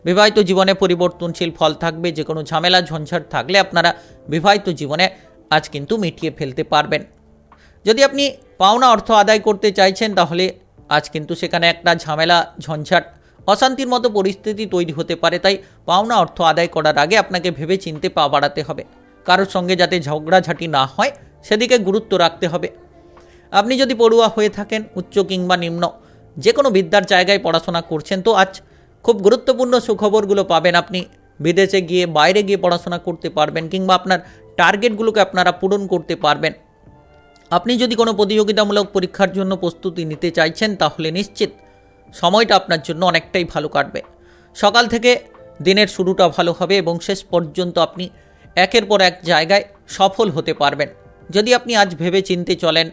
বিবাহিত জীবনে পরিবর্তনশীল ফল থাকবে। যে কোনো ঝামেলা ঝঞ্ঝাট থাকলে আপনারা বিবাহিত জীবনে আজ কিন্তু মিটিয়ে ফেলতে পারবেন। যদি আপনি পাওনা অর্থ আদায় করতে চাইছেন, তাহলে আজ কিন্তু সেখানে একটা ঝামেলা ঝঞ্ঝাট, অশান্তির মতো পরিস্থিতি তৈরি হতে পারে। তাই পাওনা অর্থ আদায় করার আগে আপনাকে ভেবে চিন্তে পা বাড়াতে হবে। কারোর সঙ্গে যাতে ঝগড়াঝাটি না হয়, সেদিকে গুরুত্ব রাখতে হবে। আপনি যদি পড়ুয়া হয়ে থাকেন, উচ্চ কিংবা নিম্ন যে কোনো বিদ্যার জায়গায় পড়াশোনা করছেন, তো আজ খুব গুরুত্বপূর্ণ সুখবরগুলো পাবেন। আপনি বিদেশে গিয়ে, বাইরে গিয়ে পড়াশোনা করতে পারবেন, কিংবা আপনার টার্গেটগুলোকে আপনারা পূরণ করতে পারবেন। আপনি যদি কোনো প্রতিযোগিতামূলক পরীক্ষার জন্য প্রস্তুতি নিতে চাইছেন, তাহলে নিশ্চিত সময়টা আপনার জন্য অনেকটাই ভালো কাটবে। সকাল থেকে দিনের শুরুটা ভালো হবে এবং শেষ পর্যন্ত আপনি একের পর এক জায়গায় সফল হতে পারবেন। যদি আপনি আজ ভেবে চিন্তে চলেন,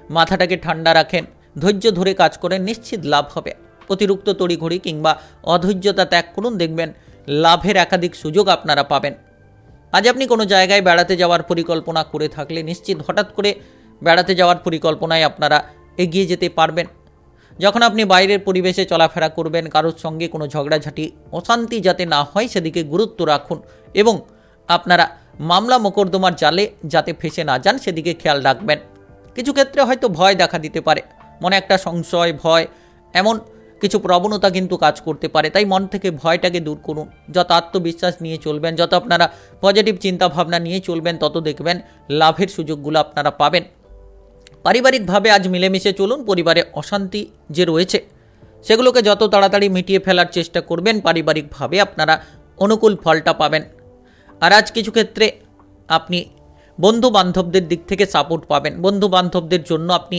মাথাটাকে ঠান্ডা রাখেন, ধৈর্য ধরে কাজ করেন, নিশ্চিত লাভ হবে। অতিরিক্ত তড়িঘড়ি কিংবা অধৈর্যতা ত্যাগ করুন, দেখবেন লাভের একাধিক সুযোগ আপনারা পাবেন। আজ আপনি কোনো জায়গায় বেড়াতে যাওয়ার পরিকল্পনা করে থাকলে, নিশ্চিত হঠাৎ করে বেড়াতে যাওয়ার পরিকল্পনায় আপনারা এগিয়ে যেতে পারবেন। যখন আপনি বাইরের পরিবেশে চলাফেরা করবেন, কারোর সঙ্গে কোনো ঝগড়াঝাটি অশান্তি যাতে না হয় সেদিকে গুরুত্ব রাখুন এবং আপনারা মামলা মোকদ্দমার জালে যাতে ফেঁসে না যান সেদিকে খেয়াল রাখবেন। কিছু ক্ষেত্রে হয়তো ভয় দেখা দিতে পারে, মনে একটা সংশয়, ভয়, এমন কিছু প্রবণতা কিন্তু কাজ করতে পারে। তাই মন থেকে ভয়টাকে দূর করুন। যত আত্মবিশ্বাস নিয়ে চলবেন, যত আপনারা পজিটিভ চিন্তাভাবনা নিয়ে চলবেন, তত দেখবেন লাভের সুযোগগুলো আপনারা পাবেন। পারিবারিকভাবে আজ মিলেমিশে চলুন। পরিবারে অশান্তি যে রয়েছে সেগুলোকে যত তাড়াতাড়ি মিটিয়ে ফেলার চেষ্টা করবেন, পারিবারিকভাবে আপনারা অনুকূল ফলটা পাবেন। আর আজ কিছু ক্ষেত্রে আপনি বন্ধু বান্ধবদের দিক থেকে সাপোর্ট পাবেন। বন্ধু বান্ধবদের জন্য আপনি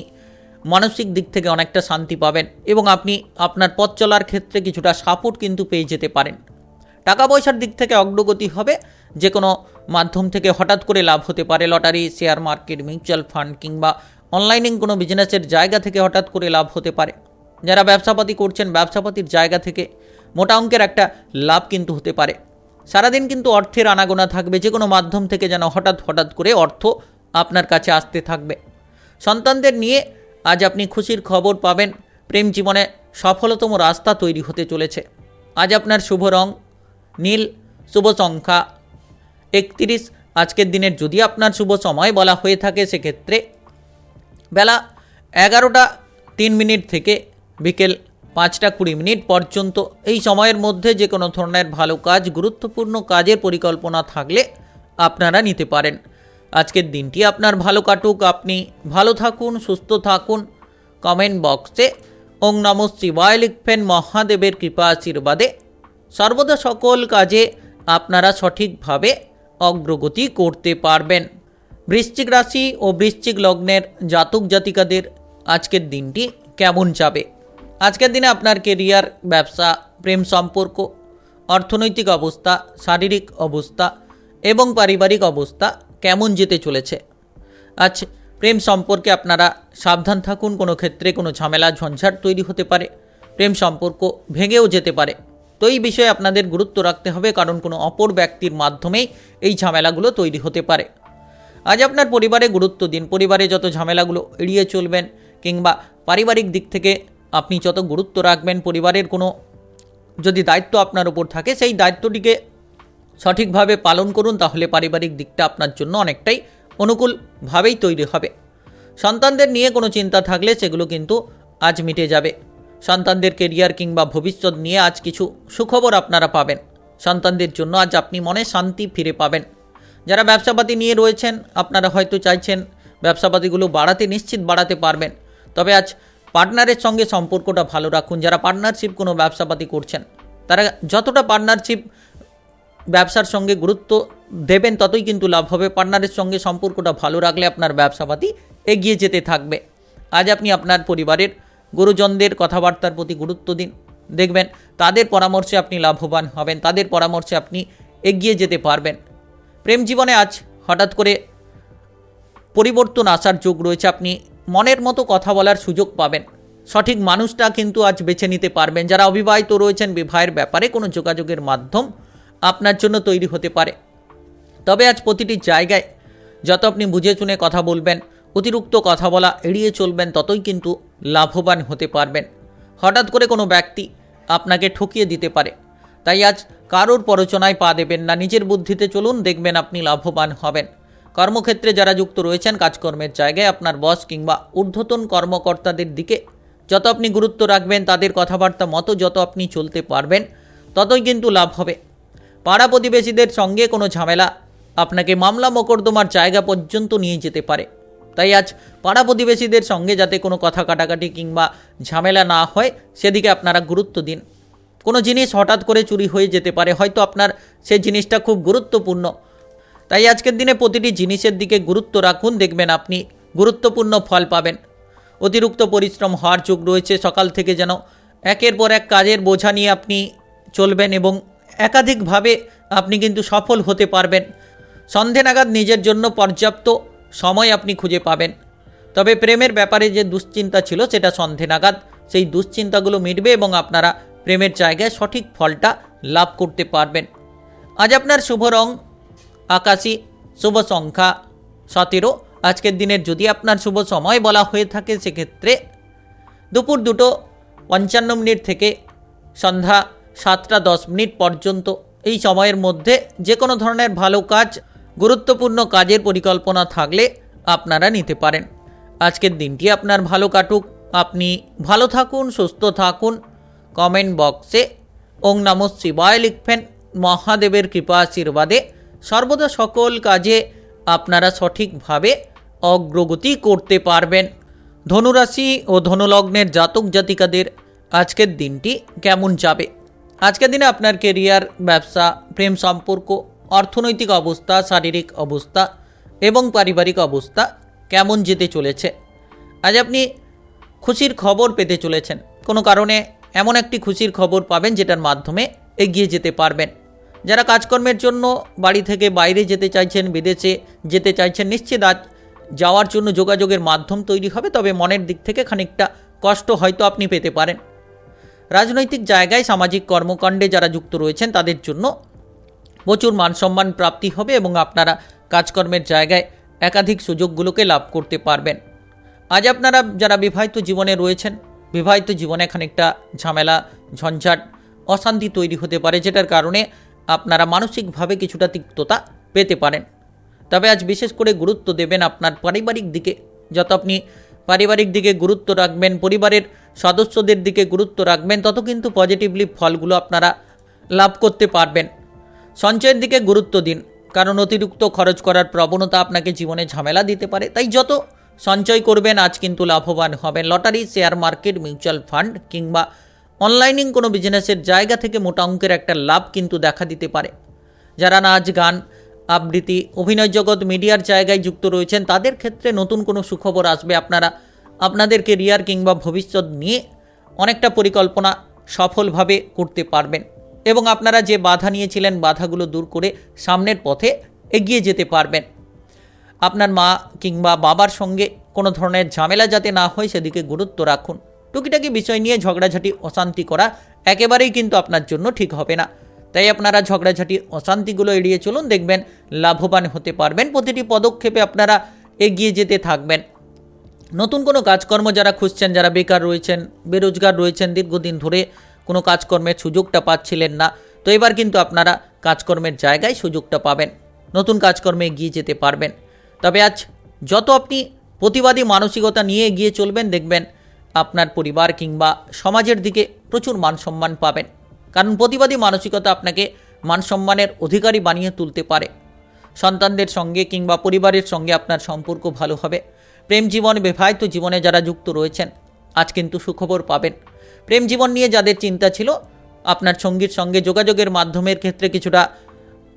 মানসিক দিক থেকে অনেকটা শান্তি পাবেন এবং আপনি আপনার পথ চলার ক্ষেত্রে কিছুটা সাপোর্ট কিন্তু পেয়ে যেতে পারেন। টাকা পয়সার দিক থেকে অগ্রগতি হবে, যে কোনো মাধ্যম থেকে হঠাৎ করে লাভ হতে পারে। Lottery, share market, mutual fund কিংবা অনলাইনে কোনো বিজনেসের জায়গা থেকে হঠাৎ করে লাভ হতে পারে। যারা ব্যবসাপাতি করছেন, ব্যবসাপাতির জায়গা থেকে মোটা অঙ্কের একটা লাভ কিন্তু হতে পারে। সারাদিন কিন্তু অর্থের আনাগোনা থাকবে, যে কোনো মাধ্যম থেকে যেন হঠাৎ করে অর্থ আপনার কাছে আসতে থাকবে। সন্তানদের নিয়ে আজ আপনি খুশির খবর পাবেন। প্রেম জীবনে সফলতম রাস্তা তৈরি হতে চলেছে। আজ আপনার শুভ রং নীল, শুভ সংখ্যা 31। আজকের দিনের যদি আপনার শুভ সময় বলা হয়ে থাকে সেক্ষেত্রে বেলা 11টা 3 থেকে বিকেল 5টা 20 পর্যন্ত। এই সময়ের মধ্যে যে কোনো ধরনের ভালো কাজ, গুরুত্বপূর্ণ কাজের পরিকল্পনা থাকলে আপনারা নিতে পারেন। আজকের দিনটি আপনার ভালো কাটুক, আপনি ভালো থাকুন, সুস্থ থাকুন। কমেন্ট বক্সে ওং নমঃ শিবায় লিখবেন। মহাদেবের কৃপা আশীর্বাদে সর্বদা সকল কাজে আপনারা সঠিকভাবে অগ্রগতি করতে পারবেন। বৃশ্চিক রাশি ও বৃশ্চিক লগ্নের জাতক জাতিকাদের আজকের দিনটি কেমন যাবে? আজকের দিনে আপনার কেরিয়ার, ব্যবসা, প্রেম সম্পর্ক, অর্থনৈতিক অবস্থা, শারীরিক অবস্থা এবং পারিবারিক অবস্থা কেমন যেতে চলেছে? আজ প্রেম সম্পর্কে আপনারা সাবধান থাকুন। কোনো ক্ষেত্রে কোনো ঝামেলা ঝঞ্ঝাট তৈরি হতে পারে, প্রেম সম্পর্ক ভেঙেও যেতে পারে। তো এই বিষয়ে আপনাদের গুরুত্ব রাখতে হবে, কারণ কোনো অপর ব্যক্তির মাধ্যমেই এই ঝামেলাগুলো তৈরি হতে পারে। আজ আপনার পরিবারে গুরুত্ব দিন। পরিবারে যত ঝামেলাগুলো এড়িয়ে চলবেন কিংবা পারিবারিক দিক থেকে আপনি যত গুরুত্ব রাখবেন, পরিবারের কোনো যদি দায়িত্ব আপনার উপর থাকে সেই দায়িত্বটিকে সঠিকভাবে পালন করুন, তাহলে পারিবারিক দিকটা আপনার জন্য অনেকটাই অনুকূলভাবেই তৈরি হবে। সন্তানদের নিয়ে কোনো চিন্তা থাকলে সেগুলো কিন্তু আজ মিটে যাবে। সন্তানদের কেরিয়ার কিংবা ভবিষ্যৎ নিয়ে আজ কিছু সুখবর আপনারা পাবেন। সন্তানদের জন্য আজ আপনি মনে শান্তি ফিরে পাবেন। যারা ব্যবসাপাতি নিয়ে রয়েছেন, আপনারা হয়তো চাইছেন ব্যবসাপাতিগুলো বাড়াতে, নিশ্চিত বাড়াতে পারবেন। তবে আজ পার্টনারের সঙ্গে সম্পর্কটা ভালো রাখুন। যারা পার্টনারশিপ কোনো ব্যবসাপাতি করছেন, তারা যতটা পার্টনারশিপ ব্যবসার সঙ্গে গুরুত্ব দেবেন ততই কিন্তু লাভ হবে। পার্টনারের সঙ্গে সম্পর্কটা ভালো রাখলে আপনার ব্যবসাপাতি এগিয়ে যেতে থাকবে। আজ আপনি আপনার পরিবারের গুরুজনদের কথাবার্তার প্রতি গুরুত্ব দিন। দেখবেন তাদের পরামর্শে আপনি লাভবান হবেন, তাদের পরামর্শে আপনি এগিয়ে যেতে পারবেন। প্রেম জীবনে আজ হঠাৎ করে পরিবর্তন আসার যোগ রয়েছে। আপনি মনের মতো কথা বলার সুযোগ পাবেন। সঠিক মানুষটা কিন্তু আজ বেছে নিতে পারবেন। যারা অবিবাহিত রয়েছেন, বিবাহের ব্যাপারে কোনো যোগাযোগের মাধ্যম আপনার জন্য তৈরি হতে পারে। তবে আজ প্রতিটি জায়গায় যত আপনি বুঝে শুনে কথা বলবেন, অতিরিক্ত কথা বলা এড়িয়ে চলবেন, ততই কিন্তু লাভবান হতে পারবেন। হঠাৎ করে কোনো ব্যক্তি আপনাকে ঠকিয়ে দিতে পারে, তাই আজ কারোর প্ররোচনায় পা দেবেন না। নিজের বুদ্ধিতে চলুন, দেখবেন আপনি লাভবান হবেন। কর্মক্ষেত্রে যারা যুক্ত রয়েছেন, কাজকর্মের জায়গায় আপনার বস কিংবা ঊর্ধ্বতন কর্মকর্তাদের দিকে যত আপনি গুরুত্ব রাখবেন, তাদের কথাবার্তা মতো যত আপনি চলতে পারবেন, ততই কিন্তু লাভ হবে। পাড়া প্রতিবেশীদের সঙ্গে কোনো ঝামেলা আপনাকে মামলা মোকদ্দমার জায়গা পর্যন্ত নিয়ে যেতে পারে। তাই আজ পাড়া প্রতিবেশীদের সঙ্গে যাতে কোনো কথা কাটাকাটি কিংবা ঝামেলা না হয় সেদিকে আপনারা গুরুত্ব দিন। কোনো জিনিস হঠাৎ করে চুরি হয়ে যেতে পারে, হয়তো আপনার সেই জিনিসটা খুব গুরুত্বপূর্ণ। তাই আজকের দিনে প্রতিটি জিনিসের দিকে গুরুত্ব রাখুন, দেখবেন আপনি গুরুত্বপূর্ণ ফল পাবেন। অতিরিক্ত পরিশ্রম হওয়ার যোগ রয়েছে। সকাল থেকে যেন একের পর এক কাজের বোঝা নিয়ে আপনি চলবেন এবং একাধিকভাবে আপনি কিন্তু সফল হতে পারবেন। সন্ধে নাগাদ নিজের জন্য পর্যাপ্ত সময় আপনি খুঁজে পাবেন। তবে প্রেমের ব্যাপারে যে দুশ্চিন্তা ছিল সেটা সন্ধে নাগাদ সেই দুশ্চিন্তাগুলো মিটবে এবং আপনারা প্রেমের জায়গায় সঠিক ফলটা লাভ করতে পারবেন। আজ আপনার শুভ রং আকাশী, শুভ সংখ্যা 17। আজকের দিনের যদি আপনার শুভ সময় বলা হয়ে থাকে সেক্ষেত্রে দুপুর 2:55 থেকে সন্ধ্যা 7:10 পর্যন্ত এই সময়ের মধ্যে যে কোনো ধরনের ভালো কাজ, গুরুত্বপূর্ণ কাজের পরিকল্পনা থাকলে আপনারা নিতে পারেন। আজকের দিনটি আপনার ভালো কাটুক, আপনি ভালো থাকুন, সুস্থ থাকুন। কমেন্ট বক্সে ওং নমঃ শিবায় লিখবেন। মহাদেবের কৃপা আশীর্বাদে সর্বদা সকল কাজে আপনারা সঠিকভাবে অগ্রগতি করতে পারবেন। ধনুরাশি ও ধনুলগ্নের জাতক জাতিকাদের আজকের দিনটি কেমন যাবে? আজকের দিনে আপনার কেরিয়ার, ব্যবসা, প্রেম সম্পর্ক, অর্থনৈতিক অবস্থা, শারীরিক অবস্থা এবং পারিবারিক অবস্থা কেমন যেতে চলেছে? আজ আপনি খুশির খবর পেতে চলেছেন। কোনো কারণে এমন একটি খুশির খবর পাবেন যেটার মাধ্যমে এগিয়ে যেতে পারবেন। যারা কাজকর্মের জন্য বাড়ি থেকে বাইরে যেতে চাইছেন, বিদেশে যেতে চাইছেন, নিশ্চিত আজ যাওয়ার জন্য যোগাযোগের মাধ্যম তৈরি হবে, তবে মনের দিক থেকে খানিকটা কষ্ট হয়তো আপনি পেতে পারেন। রাজনৈতিক জায়গায়, সামাজিক কর্মকাণ্ডে যারা যুক্ত রয়েছেন তাদের জন্য প্রচুর মানসম্মান প্রাপ্তি হবে এবং আপনারা কাজকর্মের জায়গায় একাধিক সুযোগগুলোকে লাভ করতে পারবেন। আজ আপনারা যারা বিবাহিত জীবনে রয়েছেন, বিবাহিত জীবনে খানিকটা ঝামেলা, ঝঞ্ঝাট, অশান্তি তৈরি হতে পারে, যেটার কারণে আপনারা মানসিকভাবে কিছুটা তিক্ততা পেতে পারেন। তবে আজ বিশেষ করে গুরুত্ব দেবেন আপনার পারিবারিক দিকে। যত আপনি পারিবারিক দিকে গুরুত্ব রাখবেন, পরিবারের সদস্যদের দিকে গুরুত্ব রাখবেন, তত কিন্তু পজিটিভলি ফলগুলো আপনারা লাভ করতে পারবেন। সঞ্চয়ের দিকে গুরুত্ব দিন, কারণ অতিরিক্ত খরচ করার প্রবণতা আপনাকে জীবনে ঝামেলা দিতে পারে। তাই যত সঞ্চয় করবেন আজ কিন্তু লাভবান হবেন। Lottery, share market, mutual fund কিংবা অনলাইনিং কোনো বিজনেসের জায়গা থেকে মোটা অঙ্কের একটা লাভ কিন্তু দেখা দিতে পারে। যারা নাচ, গান, আবৃত্তি, অভিনয় জগৎ, মিডিয়ার জায়গায় যুক্ত রয়েছেন তাদের ক্ষেত্রে নতুন কোনো সুখবর আসবে। আপনারা আপনাদের কেরিয়ার কিংবা ভবিষ্যৎ নিয়ে অনেকটা পরিকল্পনা সফলভাবে করতে পারবেন এবং আপনারা যে বাধা নিয়েছিলেন বাধাগুলো দূর করে সামনের পথে এগিয়ে যেতে পারবেন। আপনার মা কিংবা বাবার সঙ্গে কোনো ধরনের ঝামেলা যাতে না হয় সেদিকে গুরুত্ব রাখুন। টুকিটাকি বিষয় নিয়ে ঝগড়াঝাটি, অশান্তি করা একেবারেই কিন্তু আপনার জন্য ঠিক হবে না। তাই আপনারা ঝগড়াঝাটি, অশান্তিগুলো এড়িয়ে চলুন, দেখবেন লাভবান হতে পারবেন। প্রতিটি পদক্ষেপে আপনারা এগিয়ে যেতে থাকবেন। নতুন কোনো কাজকর্ম যারা খুঁজছেন, যারা বেকার রয়েছেন, বেরোজগার রয়েছেন, দীর্ঘদিন ধরে কোনো কাজকর্মের সুযোগটা পাচ্ছিলেন না, তো এবার কিন্তু আপনারা কাজকর্মের জায়গায় সুযোগটা পাবেন, নতুন কাজকর্মে এগিয়ে যেতে পারবেন। তবে আজ যত আপনি প্রতিবাদী মানসিকতা নিয়ে এগিয়ে চলবেন, দেখবেন আপনার পরিবার কিংবা সমাজের দিকে প্রচুর মানসম্মান পাবেন। কারণ প্রতিবাদী মানসিকতা আপনাকে মানসম্মানের অধিকারী বানিয়ে তুলতে পারে। সন্তানদের সঙ্গে কিংবা পরিবারের সঙ্গে আপনার সম্পর্ক ভালো হবে। প্রেম জীবন, বিবাহিত জীবনে যারা যুক্ত রয়েছেন আজ কিন্তু সুখবর পাবেন। প্রেম জীবন নিয়ে যাদের চিন্তা ছিল, আপনার সঙ্গীর সঙ্গে যোগাযোগের মাধ্যমের ক্ষেত্রে কিছুটা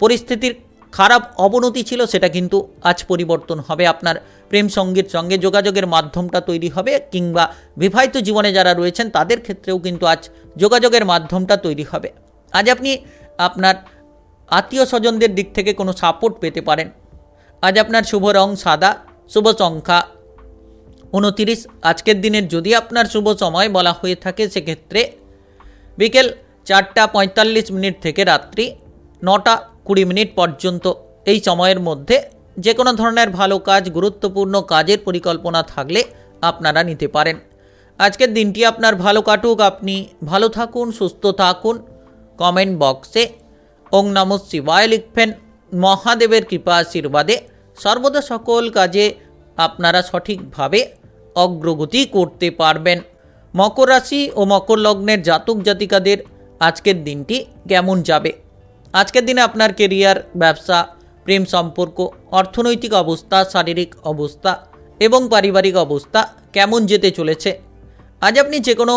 পরিস্থিতির খারাপ অবনতি ছিল, সেটা কিন্তু আজ পরিবর্তন হবে। আপনার প্রেম সঙ্গীর সঙ্গে যোগাযোগের মাধ্যমটা তৈরি হবে কিংবা বিবাহিত জীবনে যারা রয়েছেন তাদের ক্ষেত্রেও কিন্তু আজ যোগাযোগের মাধ্যমটা তৈরি হবে। আজ আপনি আপনার আত্মীয় স্বজনদের দিক থেকে কোনো সাপোর্ট পেতে পারেন। আজ আপনার শুভ রং সাদা, শুভ সংখ্যা 29। আজকের দিনের যদি আপনার শুভ সময় বলা হয়ে থাকে সেক্ষেত্রে বিকেল 4:45 থেকে রাত্রি 9:20 পর্যন্ত এই সময়ের মধ্যে যে কোনো ধরনের ভালো কাজ, গুরুত্বপূর্ণ কাজের পরিকল্পনা থাকলে আপনারা নিতে পারেন। আজকের দিনটি আপনার ভালো কাটুক, আপনি ভালো থাকুন, সুস্থ থাকুন। কমেন্ট বক্সে ওং নমঃ শিবায় লিখবেন। মহাদেবের কৃপা আশীর্বাদে সর্বদা সকল কাজে আপনারা সঠিকভাবে অগ্রগতি করতে পারবেন। মকর রাশি ও মকর লগ্নের জাতক জাতিকাদের আজকের দিনটি কেমন যাবে? আজকের দিনে আপনার কেরিয়ার, ব্যবসা, প্রেম সম্পর্ক, অর্থনৈতিক অবস্থা, শারীরিক অবস্থা এবং পারিবারিক অবস্থা কেমন যেতে চলেছে? আজ আপনি যে কোনো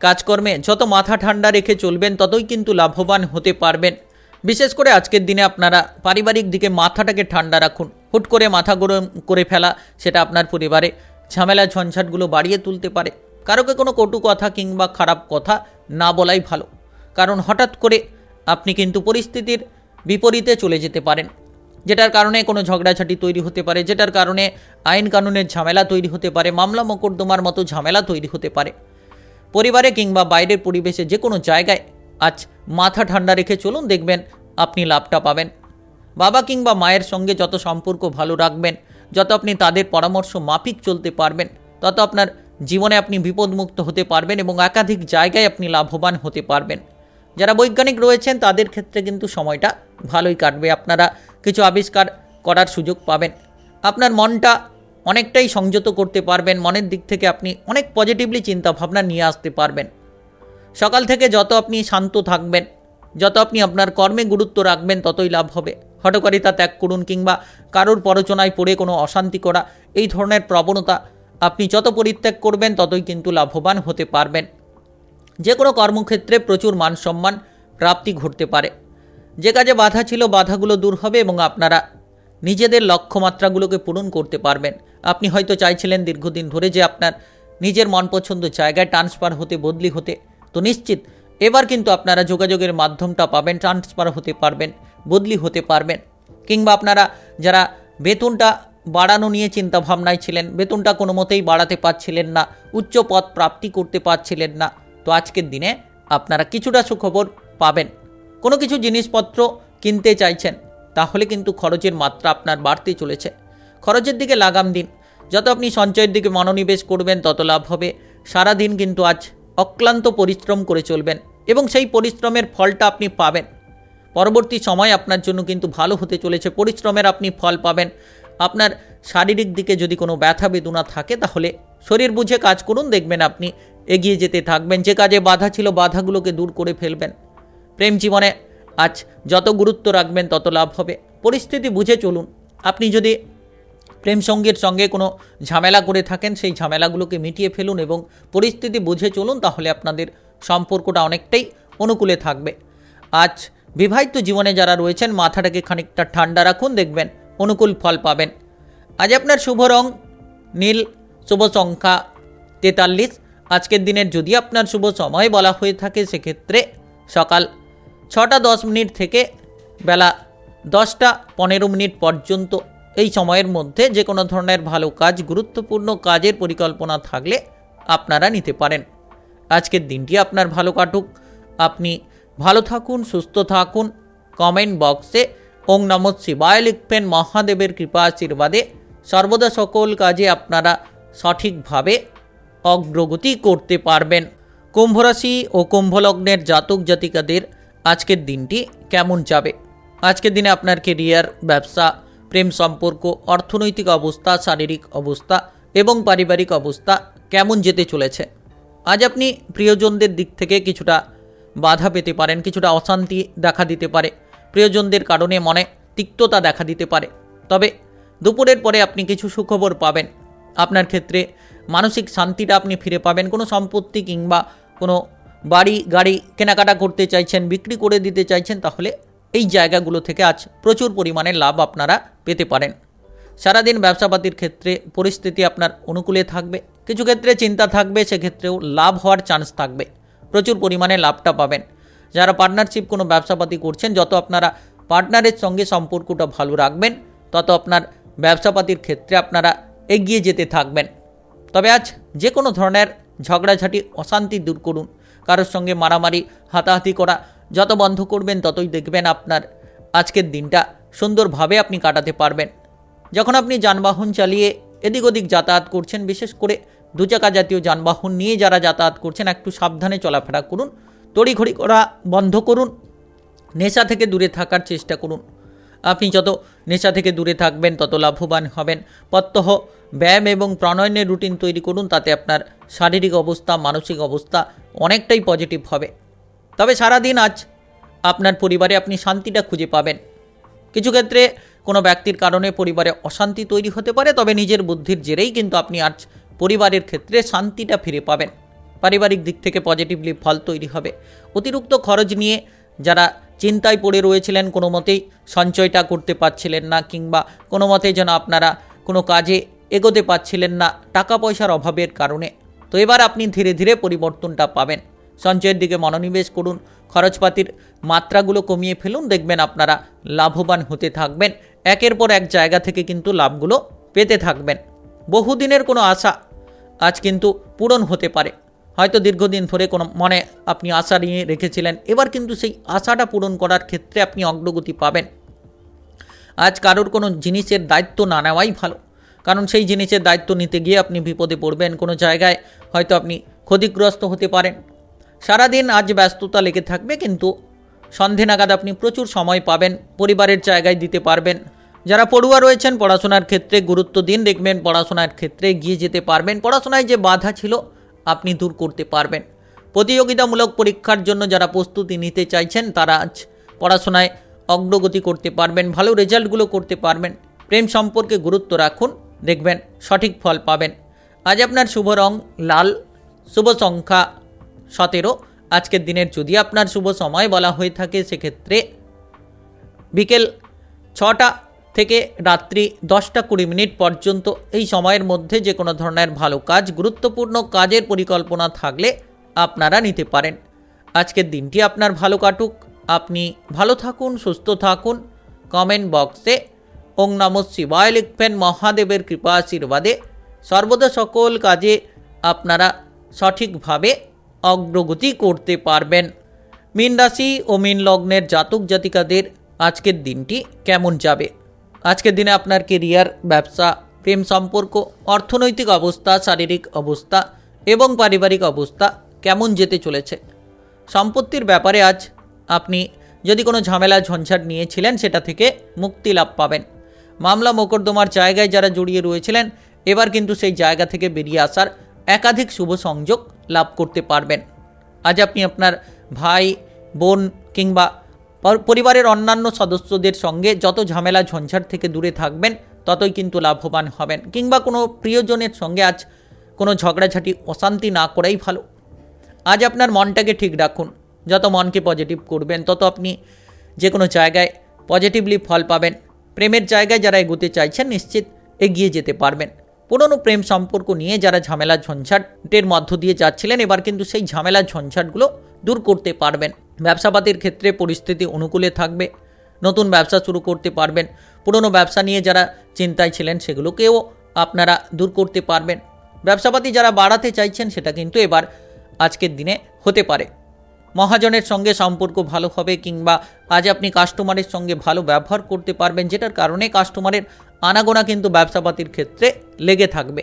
কাজকর্মে যত মাথা ঠান্ডা রেখে চলবেন ততই কিন্তু লাভবান হতে পারবেন। বিশেষ করে আজকের দিনে আপনারা পারিবারিক দিকে মাথাটাকে ঠান্ডা রাখুন। হুট করে মাথা গরম করে ফেলা সেটা আপনার পরিবারে ঝামেলা ঝঞ্ঝাটগুলো বাড়িয়ে তুলতে পারে। কারোকে কোনো কটু কথা কিংবা খারাপ কথা না বলাই ভালো, কারণ হঠাৎ করে আপনি কিন্তু পরিস্থিতির বিপরীতে চলে যেতে পারেন, যেটার কারণে কোনো ঝগড়াঝাটি তৈরি হতে পারে, যেটার কারণে আইন কানুনের ঝামেলা তৈরি হতে পারে, মামলা মোকদ্দমার মতো ঝামেলা তৈরি হতে পারে। পরিবারে কিংবা বাইরের পরিবেশে যে কোনো জায়গায় আজ মাথা ঠান্ডা রেখে চলুন, দেখবেন আপনি লাভটা পাবেন। বাবা কিংবা মায়ের সঙ্গে যত সম্পর্ক ভালো রাখবেন, যত আপনি তাদের পরামর্শ মাফিক চলতে পারবেন, তত আপনার জীবনে আপনি বিপদমুক্ত হতে পারবেন এবং একাধিক জায়গায় আপনি লাভবান হতে পারবেন। যারা বৈজ্ঞানিক রয়েছেন তাদের ক্ষেত্রে কিন্তু সময়টা ভালোই কাটবে। আপনারা কিছু আবিষ্কার করার সুযোগ পাবেন। আপনার মনটা অনেকটাই সংযত করতে পারবেন। মনের দিক থেকে আপনি অনেক পজিটিভলি চিন্তাভাবনা নিয়ে আসতে পারবেন। সকাল থেকে যত আপনি শান্ত থাকবেন, যত আপনি আপনার কর্মে গুরুত্ব রাখবেন, ততই লাভ হবে। হঠকারিতা ত্যাগ করুন, কিংবা কারোর প্ররোচনায় পড়ে কোনো অশান্তি করা, এই ধরনের প্রবণতা আপনি যত পরিত্যাগ করবেন ততই কিন্তু লাভবান হতে পারবেন। যে কোনো কর্মক্ষেত্রে প্রচুর মান সম্মান প্রাপ্তি ঘটতে পারে। যে কাজে বাধা ছিল, বাধাগুলো দূর হবে এবং আপনারা নিজেদের লক্ষ্যমাত্রাগুলোকে পূরণ করতে পারবেন। আপনি হয়তো চাইছিলেন দীর্ঘদিন ধরে যে আপনার নিজের মনপছন্দ জায়গায় ট্রান্সফার হতে, বদলি হতে, তো নিশ্চিত এবার কিন্তু আপনারা যোগাযোগের মাধ্যমটা পাবেন, ট্রান্সফার হতে পারবেন, বদলি হতে পারবেন। কিংবা আপনারা যারা বেতনটা বাড়ানো নিয়ে চিন্তাভাবনায় ছিলেন, বেতনটা কোনো মতেই বাড়াতে পারছিলেন না, উচ্চ পদ প্রাপ্তি করতে পারছিলেন না, তো আজকের দিনে আপনারা কিছুটা সুখবর পাবেন। কোনো কিছু জিনিসপত্র কিনতে চাইছেন, তাহলে কিন্তু খরচের মাত্রা আপনার বাড়তে চলেছে। খরচের দিকে লাগাম দিন। যত আপনি সঞ্চয়ের দিকে মনোনিবেশ করবেন তত লাভ হবে। সারাদিন কিন্তু আজ অক্লান্ত পরিশ্রম করে চলবেন এবং সেই পরিশ্রমের ফলটা আপনি পাবেন। পরবর্তী সময় আপনার জন্য কিন্তু ভালো হতে চলেছে। পরিশ্রমের আপনি ফল পাবেন। আপনার শারীরিক দিকে যদি কোনো ব্যথা বেদনা থাকে, তাহলে শরীর বুঝে কাজ করুন, দেখবেন আপনি এগিয়ে যেতে থাকবেন। যে কাজে বাধা ছিল, বাধাগুলোকে দূর করে ফেলবেন। প্রেম জীবনে আজ যত গুরুত্ব রাখবেন তত লাভ হবে। পরিস্থিতি বুঝে চলুন। আপনি যদি প্রেম সঙ্গীর সঙ্গে কোনো ঝামেলা করে থাকেন, সেই ঝামেলাগুলোকে মিটিয়ে ফেলুন এবং পরিস্থিতি বুঝে চলুন, তাহলে আপনাদের সম্পর্কটা অনেকটাই অনুকূলে থাকবে। আজ বিবাহিত জীবনে যারা রয়েছেন, মাথাটাকে খানিকটা ঠান্ডা রাখুন, দেখবেন অনুকূল ফল পাবেন। আজ আপনার শুভ রং নীল, শুভ সংখ্যা 43। আজকের দিনের যদি আপনার শুভ সময় বলা হয়ে থাকে, সেক্ষেত্রে সকাল 6:10 থেকে বেলা 10:15 পর্যন্ত, এই সময়ের মধ্যে যে কোনো ধরনের ভালো কাজ, গুরুত্বপূর্ণ কাজের পরিকল্পনা থাকলে আপনারা নিতে পারেন। আজকের দিনটি আপনার ভালো কাটুক। আপনি ভালো থাকুন, সুস্থ থাকুন। কমেন্ট বক্সে ওং নমঃ শিবায় লিখবেন। মহাদেবের কৃপা আশীর্বাদে সর্বদা সকল কাজে আপনারা সঠিকভাবে অগ্রগতি করতে পারবেন। কুম্ভ রাশি ও কুম্ভ লগ্নের জাতক জাতিকাদের আজকের দিনটি কেমন যাবে? আজকের দিনে আপনার কেরিয়ার, ব্যবসা, প্রেম সম্পর্ক, অর্থনৈতিক অবস্থা, শারীরিক অবস্থা এবং পারিবারিক অবস্থা কেমন যেতে চলেছে? আজ আপনি প্রিয়জনদের দিক থেকে কিছুটা বাধা পেতে পারেন, কিছুটা অশান্তি দেখা দিতে পারে। প্রিয়জনদের কারণে মনে তিক্ততা দেখা দিতে পারে। তবে দুপুরের পরে আপনি কিছু সুখবর পাবেন। আপনার ক্ষেত্রে মানসিক শান্তিটা আপনি ফিরে পাবেন। কোনো সম্পত্তি কিংবা কোনো বাড়ি গাড়ি কেনাকাটা করতে চাইছেন, বিক্রি করে দিতে চাইছেন, তাহলে এই জায়গাগুলো থেকে আজ প্রচুর পরিমাণে লাভ আপনারা পেতে পারেন। সারাদিন ব্যবসাপাতির ক্ষেত্রে পরিস্থিতি আপনার অনুকূলে থাকবে। কিছু ক্ষেত্রে চিন্তা থাকবে, সেক্ষেত্রেও লাভ হওয়ার চান্স থাকবে। প্রচুর পরিমাণে লাভটা পাবেন। যারা পার্টনারশিপ কোনো ব্যবসাপাতি করছেন, যত আপনারা পার্টনারের সঙ্গে সম্পর্কটা ভালো রাখবেন, তত আপনার ব্যবসাপাতির ক্ষেত্রে আপনারা এগিয়ে যেতে থাকবেন। তবে আজ যে কোনো ধরনের ঝগড়াঝাটি, অশান্তি দূর করুন। কারোর সঙ্গে মারামারি, হাতাহাতি করা যত বন্ধ করবেন, ততই দেখবেন আপনার আজকের দিনটা সুন্দরভাবে আপনি কাটাতে পারবেন। যখন আপনি যানবাহন চালিয়ে এদিক ওদিক যাতায়াত করছেন, বিশেষ করে দুচাকা জাতীয় যানবাহন নিয়ে যারা যাতায়াত করছেন, একটু সাবধানে চলাফেরা করুন। তড়িঘড়ি করা বন্ধ করুন। নেশা থেকে দূরে থাকার চেষ্টা করুন। আপনি যত নেশা থেকে দূরে থাকবেন, তত লাভবান হবেন। প্রত্যহ ব্যায়াম এবং প্রাণায়ামের রুটিন তৈরি করুন। তাতে আপনার শারীরিক অবস্থা, মানসিক অবস্থা অনেকটাই পজিটিভ হবে। তবে সারাদিন আজ আপনার পরিবারে আপনি শান্তিটা খুঁজে পাবেন। কিছু ক্ষেত্রে কোনো ব্যক্তির কারণে পরিবারে অশান্তি তৈরি হতে পারে, তবে নিজের বুদ্ধির জেরেই কিন্তু আপনি আজ পরিবারের ক্ষেত্রে শান্তিটা ফিরে পাবেন। পারিবারিক দিক থেকে পজিটিভলি ফল তৈরি হবে। অতিরিক্ত খরচ নিয়ে যারা চিন্তায় পড়ে রয়েছিলেন, কোনো মতেই সঞ্চয়টা করতে পারছিলেন না, কিংবা কোনো মতেই যেন আপনারা কোনো কাজে এগোতে পারছিলেন না টাকা পয়সার অভাবের কারণে, তো এবার আপনি ধীরে ধীরে পরিবর্তনটা পাবেন। সঞ্চয়ের দিকে মনোনিবেশ করুন। খরচপাতির মাত্রাগুলো কমিয়ে ফেলুন। দেখবেন আপনারা লাভবান হতে থাকবেন। একের পর এক জায়গা থেকে কিন্তু লাভগুলো পেতে থাকবেন। বহুদিনের কোনো আশা আজ কিন্তু পূরণ হতে পারে। হয়তো দীর্ঘদিন ধরে কোনো মনে আপনি আশা নিয়ে রেখেছিলেন, এবার কিন্তু সেই আশাটা পূরণ করার ক্ষেত্রে আপনি অগ্রগতি পাবেন। আজ কারোর কোনো জিনিসের দায়িত্ব না নেওয়াই ভালো। কারণ সেই জিনিসের দায়িত্ব নিতে গিয়ে আপনি বিপদে পড়বেন, কোনো জায়গায় হয়তো আপনি ক্ষতিগ্রস্ত হতে পারেন। সারাদিন আজ ব্যস্ততা লেগে থাকবে, কিন্তু সন্ধে নাগাদ আপনি প্রচুর সময় পাবেন, পরিবারের জায়গায় দিতে পারবেন। যারা পড়ুয়া রয়েছেন পড়াশোনার ক্ষেত্রে গুরুত্ব দিন, দেখবেন পড়াশোনার ক্ষেত্রে এগিয়ে যেতে পারবেন। পড়াশোনায় যে বাধা ছিল আপনি দূর করতে পারবেন। প্রতিযোগিতামূলক পরীক্ষার জন্য যারা প্রস্তুতি নিতে চাইছেন তারা আজ পড়াশোনায় অগ্রগতি করতে পারবেন, ভালো রেজাল্টগুলো করতে পারবেন। প্রেম সম্পর্কে গুরুত্ব রাখুন, দেখবেন সঠিক ফল পাবেন। আজ আপনার শুভ রং লাল, শুভ সংখ্যা 17। আজকের দিনের যদি আপনার শুভ সময় বলা হয়ে থাকে সেক্ষেত্রে বিকেল 6টা থেকে রাত্রি 10টা 20 মিনিট পর্যন্ত। এই সময়ের মধ্যে যে কোনো ধরনের ভালো কাজ, গুরুত্বপূর্ণ কাজের পরিকল্পনা থাকলে আপনারা নিতে পারেন। আজকের দিনটি আপনার ভালো কাটুক, আপনি ভালো থাকুন, সুস্থ থাকুন। কমেন্ট বক্সে ওং নমঃ শিবায় লিখবেন। মহাদেবের কৃপা আশীর্বাদে সর্বদা সকল কাজে আপনারা সঠিকভাবে অগ্রগতি করতে পারবেন। মীন রাশি ও মীন লগ্নের জাতক জাতিকাদের আজকের দিনটি কেমন যাবে? আজকের দিনে আপনার কেরিয়ার, ব্যবসা, প্রেম সম্পর্ক, অর্থনৈতিক অবস্থা, শারীরিক অবস্থা এবং পারিবারিক অবস্থা কেমন যেতে চলেছে? সম্পত্তির ব্যাপারে আজ আপনি যদি কোনো ঝামেলা ঝঞ্ঝাট নিয়েছিলেন সেটা থেকে মুক্তি লাভ পাবেন। মামলা মোকদ্দমার জায়গায় যারা জড়িয়ে রয়েছিলেন এবার কিন্তু সেই জায়গা থেকে বেরিয়ে আসার একাধিক শুভ সংযোগ লাভ করতে পারবেন। আজ আপনি আপনার ভাই, বোন কিংবা পরিবারের অন্যান্য সদস্যদের সঙ্গে যত ঝামেলা ঝঞ্ঝাট থেকে দূরে থাকবেন ততই কিন্তু লাভবান হবেন। কিংবা কোনো প্রিয়জনের সঙ্গে আজ কোনো ঝগড়াঝাটি, অশান্তি না করাই ভালো। আজ আপনার মনটাকে ঠিক রাখুন, যত মনকে পজিটিভ করবেন তত আপনি যে কোনো জায়গায় পজিটিভলি ফল পাবেন। প্রেমের জায়গায় যারা এগোতে চাইছেন নিশ্চিত এগিয়ে যেতে পারবেন। পুরনো প্রেম সম্পর্ক নিয়ে যারা ঝামেলা ঝঞ্ঝাটের মধ্য দিয়ে যাচ্ছিলেন এবার কিন্তু সেই ঝামেলা ঝঞ্ঝাটগুলো দূর করতে পারবেন। ব্যবসাপাতির ক্ষেত্রে পরিস্থিতি অনুকূলে থাকবে, নতুন ব্যবসা শুরু করতে পারবেন। পুরনো ব্যবসা নিয়ে যারা চিন্তায় ছিলেন সেগুলোকেও আপনারা দূর করতে পারবেন। ব্যবসাপাতি যারা বাড়াতে চাইছেন সেটা কিন্তু এবার আজকের দিনে হতে পারে। মহাজনের সঙ্গে সম্পর্ক ভালো হবে, কিংবা আজ আপনি কাস্টমারের সঙ্গে ভালো ব্যবহার করতে পারবেন, যেটার কারণে কাস্টমারের আনাগোনা কিন্তু ব্যবসাপাতির ক্ষেত্রে লেগে থাকবে।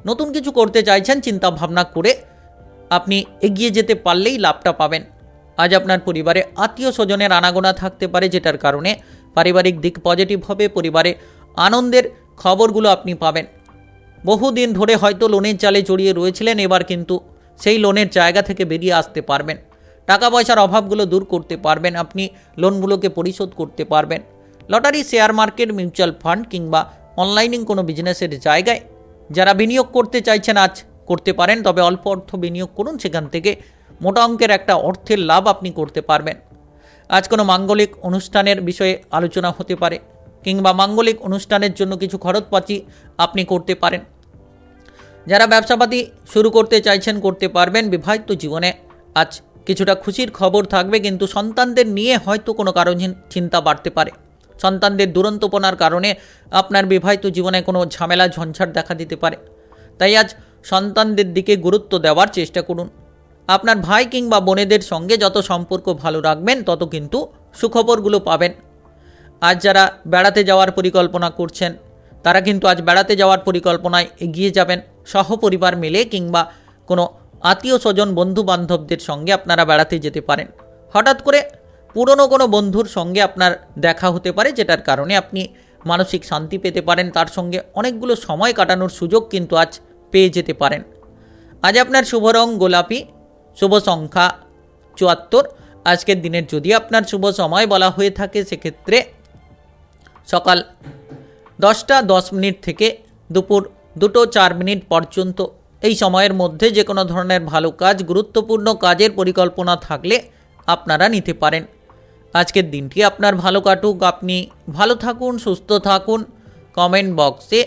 নতুন কিছু করতে চাইছেন, চিন্তা ভাবনা করে আপনি এগিয়ে যেতে পারলেই লাভটা পাবেন। আজ আপনার পরিবারে আত্মীয় স্বজনের আনাগোনা থাকতে পারে, যেটার কারণে পারিবারিক দিক পজিটিভ হবে। পরিবারে আনন্দের খবরগুলো আপনি পাবেন। বহুদিন ধরে হয়তো লোনের জালে জড়িয়ে রয়েছিলেন, এবার কিন্তু সেই লোনের জায়গা থেকে বেরিয়ে আসতে পারবেন। টাকা পয়সার অভাবগুলো দূর করতে পারবেন, আপনি লোনগুলোকে পরিশোধ করতে পারবেন। Lottery, share market, mutual fund কিংবা অনলাইনে কোনো বিজনেসের জায়গায় যারা বিনিয়োগ করতে চাইছেন আজ করতে পারেন, তবে অল্প অর্থ বিনিয়োগ করুন, সেখান থেকে মোটা অঙ্কের একটা অর্থের লাভ আপনি করতে পারবেন। আজ কোনো মাঙ্গলিক অনুষ্ঠানের বিষয়ে আলোচনা হতে পারে, কিংবা মাঙ্গলিক অনুষ্ঠানের জন্য কিছু খরচপাতি আপনি করতে পারেন। যারা ব্যবসাপাতি শুরু করতে চাইছেন করতে পারবেন। বিবাহিত জীবনে আজ কিছুটা খুশির খবর থাকবে, কিন্তু সন্তানদের নিয়ে হয়তো কোনো কারণ চিন্তা বাড়তে পারে। সন্তানদের দুরন্তপনার কারণে আপনার বিবাহিত জীবনে কোনো ঝামেলা ঝঞ্ঝাট দেখা দিতে পারে। তাই আজ সন্তানদের দিকে গুরুত্ব দেওয়ার চেষ্টা করুন। আপনার ভাই কিংবা বোনেদের সঙ্গে যত সম্পর্ক ভালো রাখবেন তত কিন্তু সুখবরগুলো পাবেন। আজ যারা বেড়াতে যাওয়ার পরিকল্পনা করছেন তারা কিন্তু আজ বেড়াতে যাওয়ার পরিকল্পনায় এগিয়ে যাবেন। সহপরিবার মিলে কিংবা কোনো আত্মীয় স্বজন, বন্ধু বান্ধবদের সঙ্গে আপনারা বেড়াতে যেতে পারেন। হঠাৎ করে পুরনো কোনো বন্ধুর সঙ্গে আপনার দেখা হতে পারে, যেটার কারণে আপনি মানসিক শান্তি পেতে পারেন। তার সঙ্গে অনেকগুলো সময় কাটানোর সুযোগ কিন্তু আজ পেয়ে যেতে পারেন। আজ আপনার শুভ রং গোলাপি, শুভ সংখ্যা 74। আজকের দিনের যদি আপনার শুভ সময় বলা হয়ে থাকে সেক্ষেত্রে সকাল 10টা 10 মিনিট থেকে দুপুর 2টো 4 মিনিট পর্যন্ত। এই সময়ের মধ্যে যে কোনো ধরনের ভালো কাজ, গুরুত্বপূর্ণ কাজের পরিকল্পনা থাকলে আপনারা নিতে পারেন। আজকের দিনটি আপনার ভালো কাটুক, আপনি ভালো থাকুন, সুস্থ থাকুন। কমেন্ট বক্সে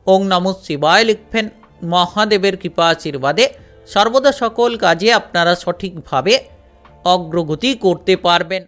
ওং নমঃ শিবায় লিখবেন। মহাদেবের কৃপা আশীর্বাদে সর্বদা সকল কাজে আপনারা সঠিকভাবে অগ্রগতি করতে পারবেন।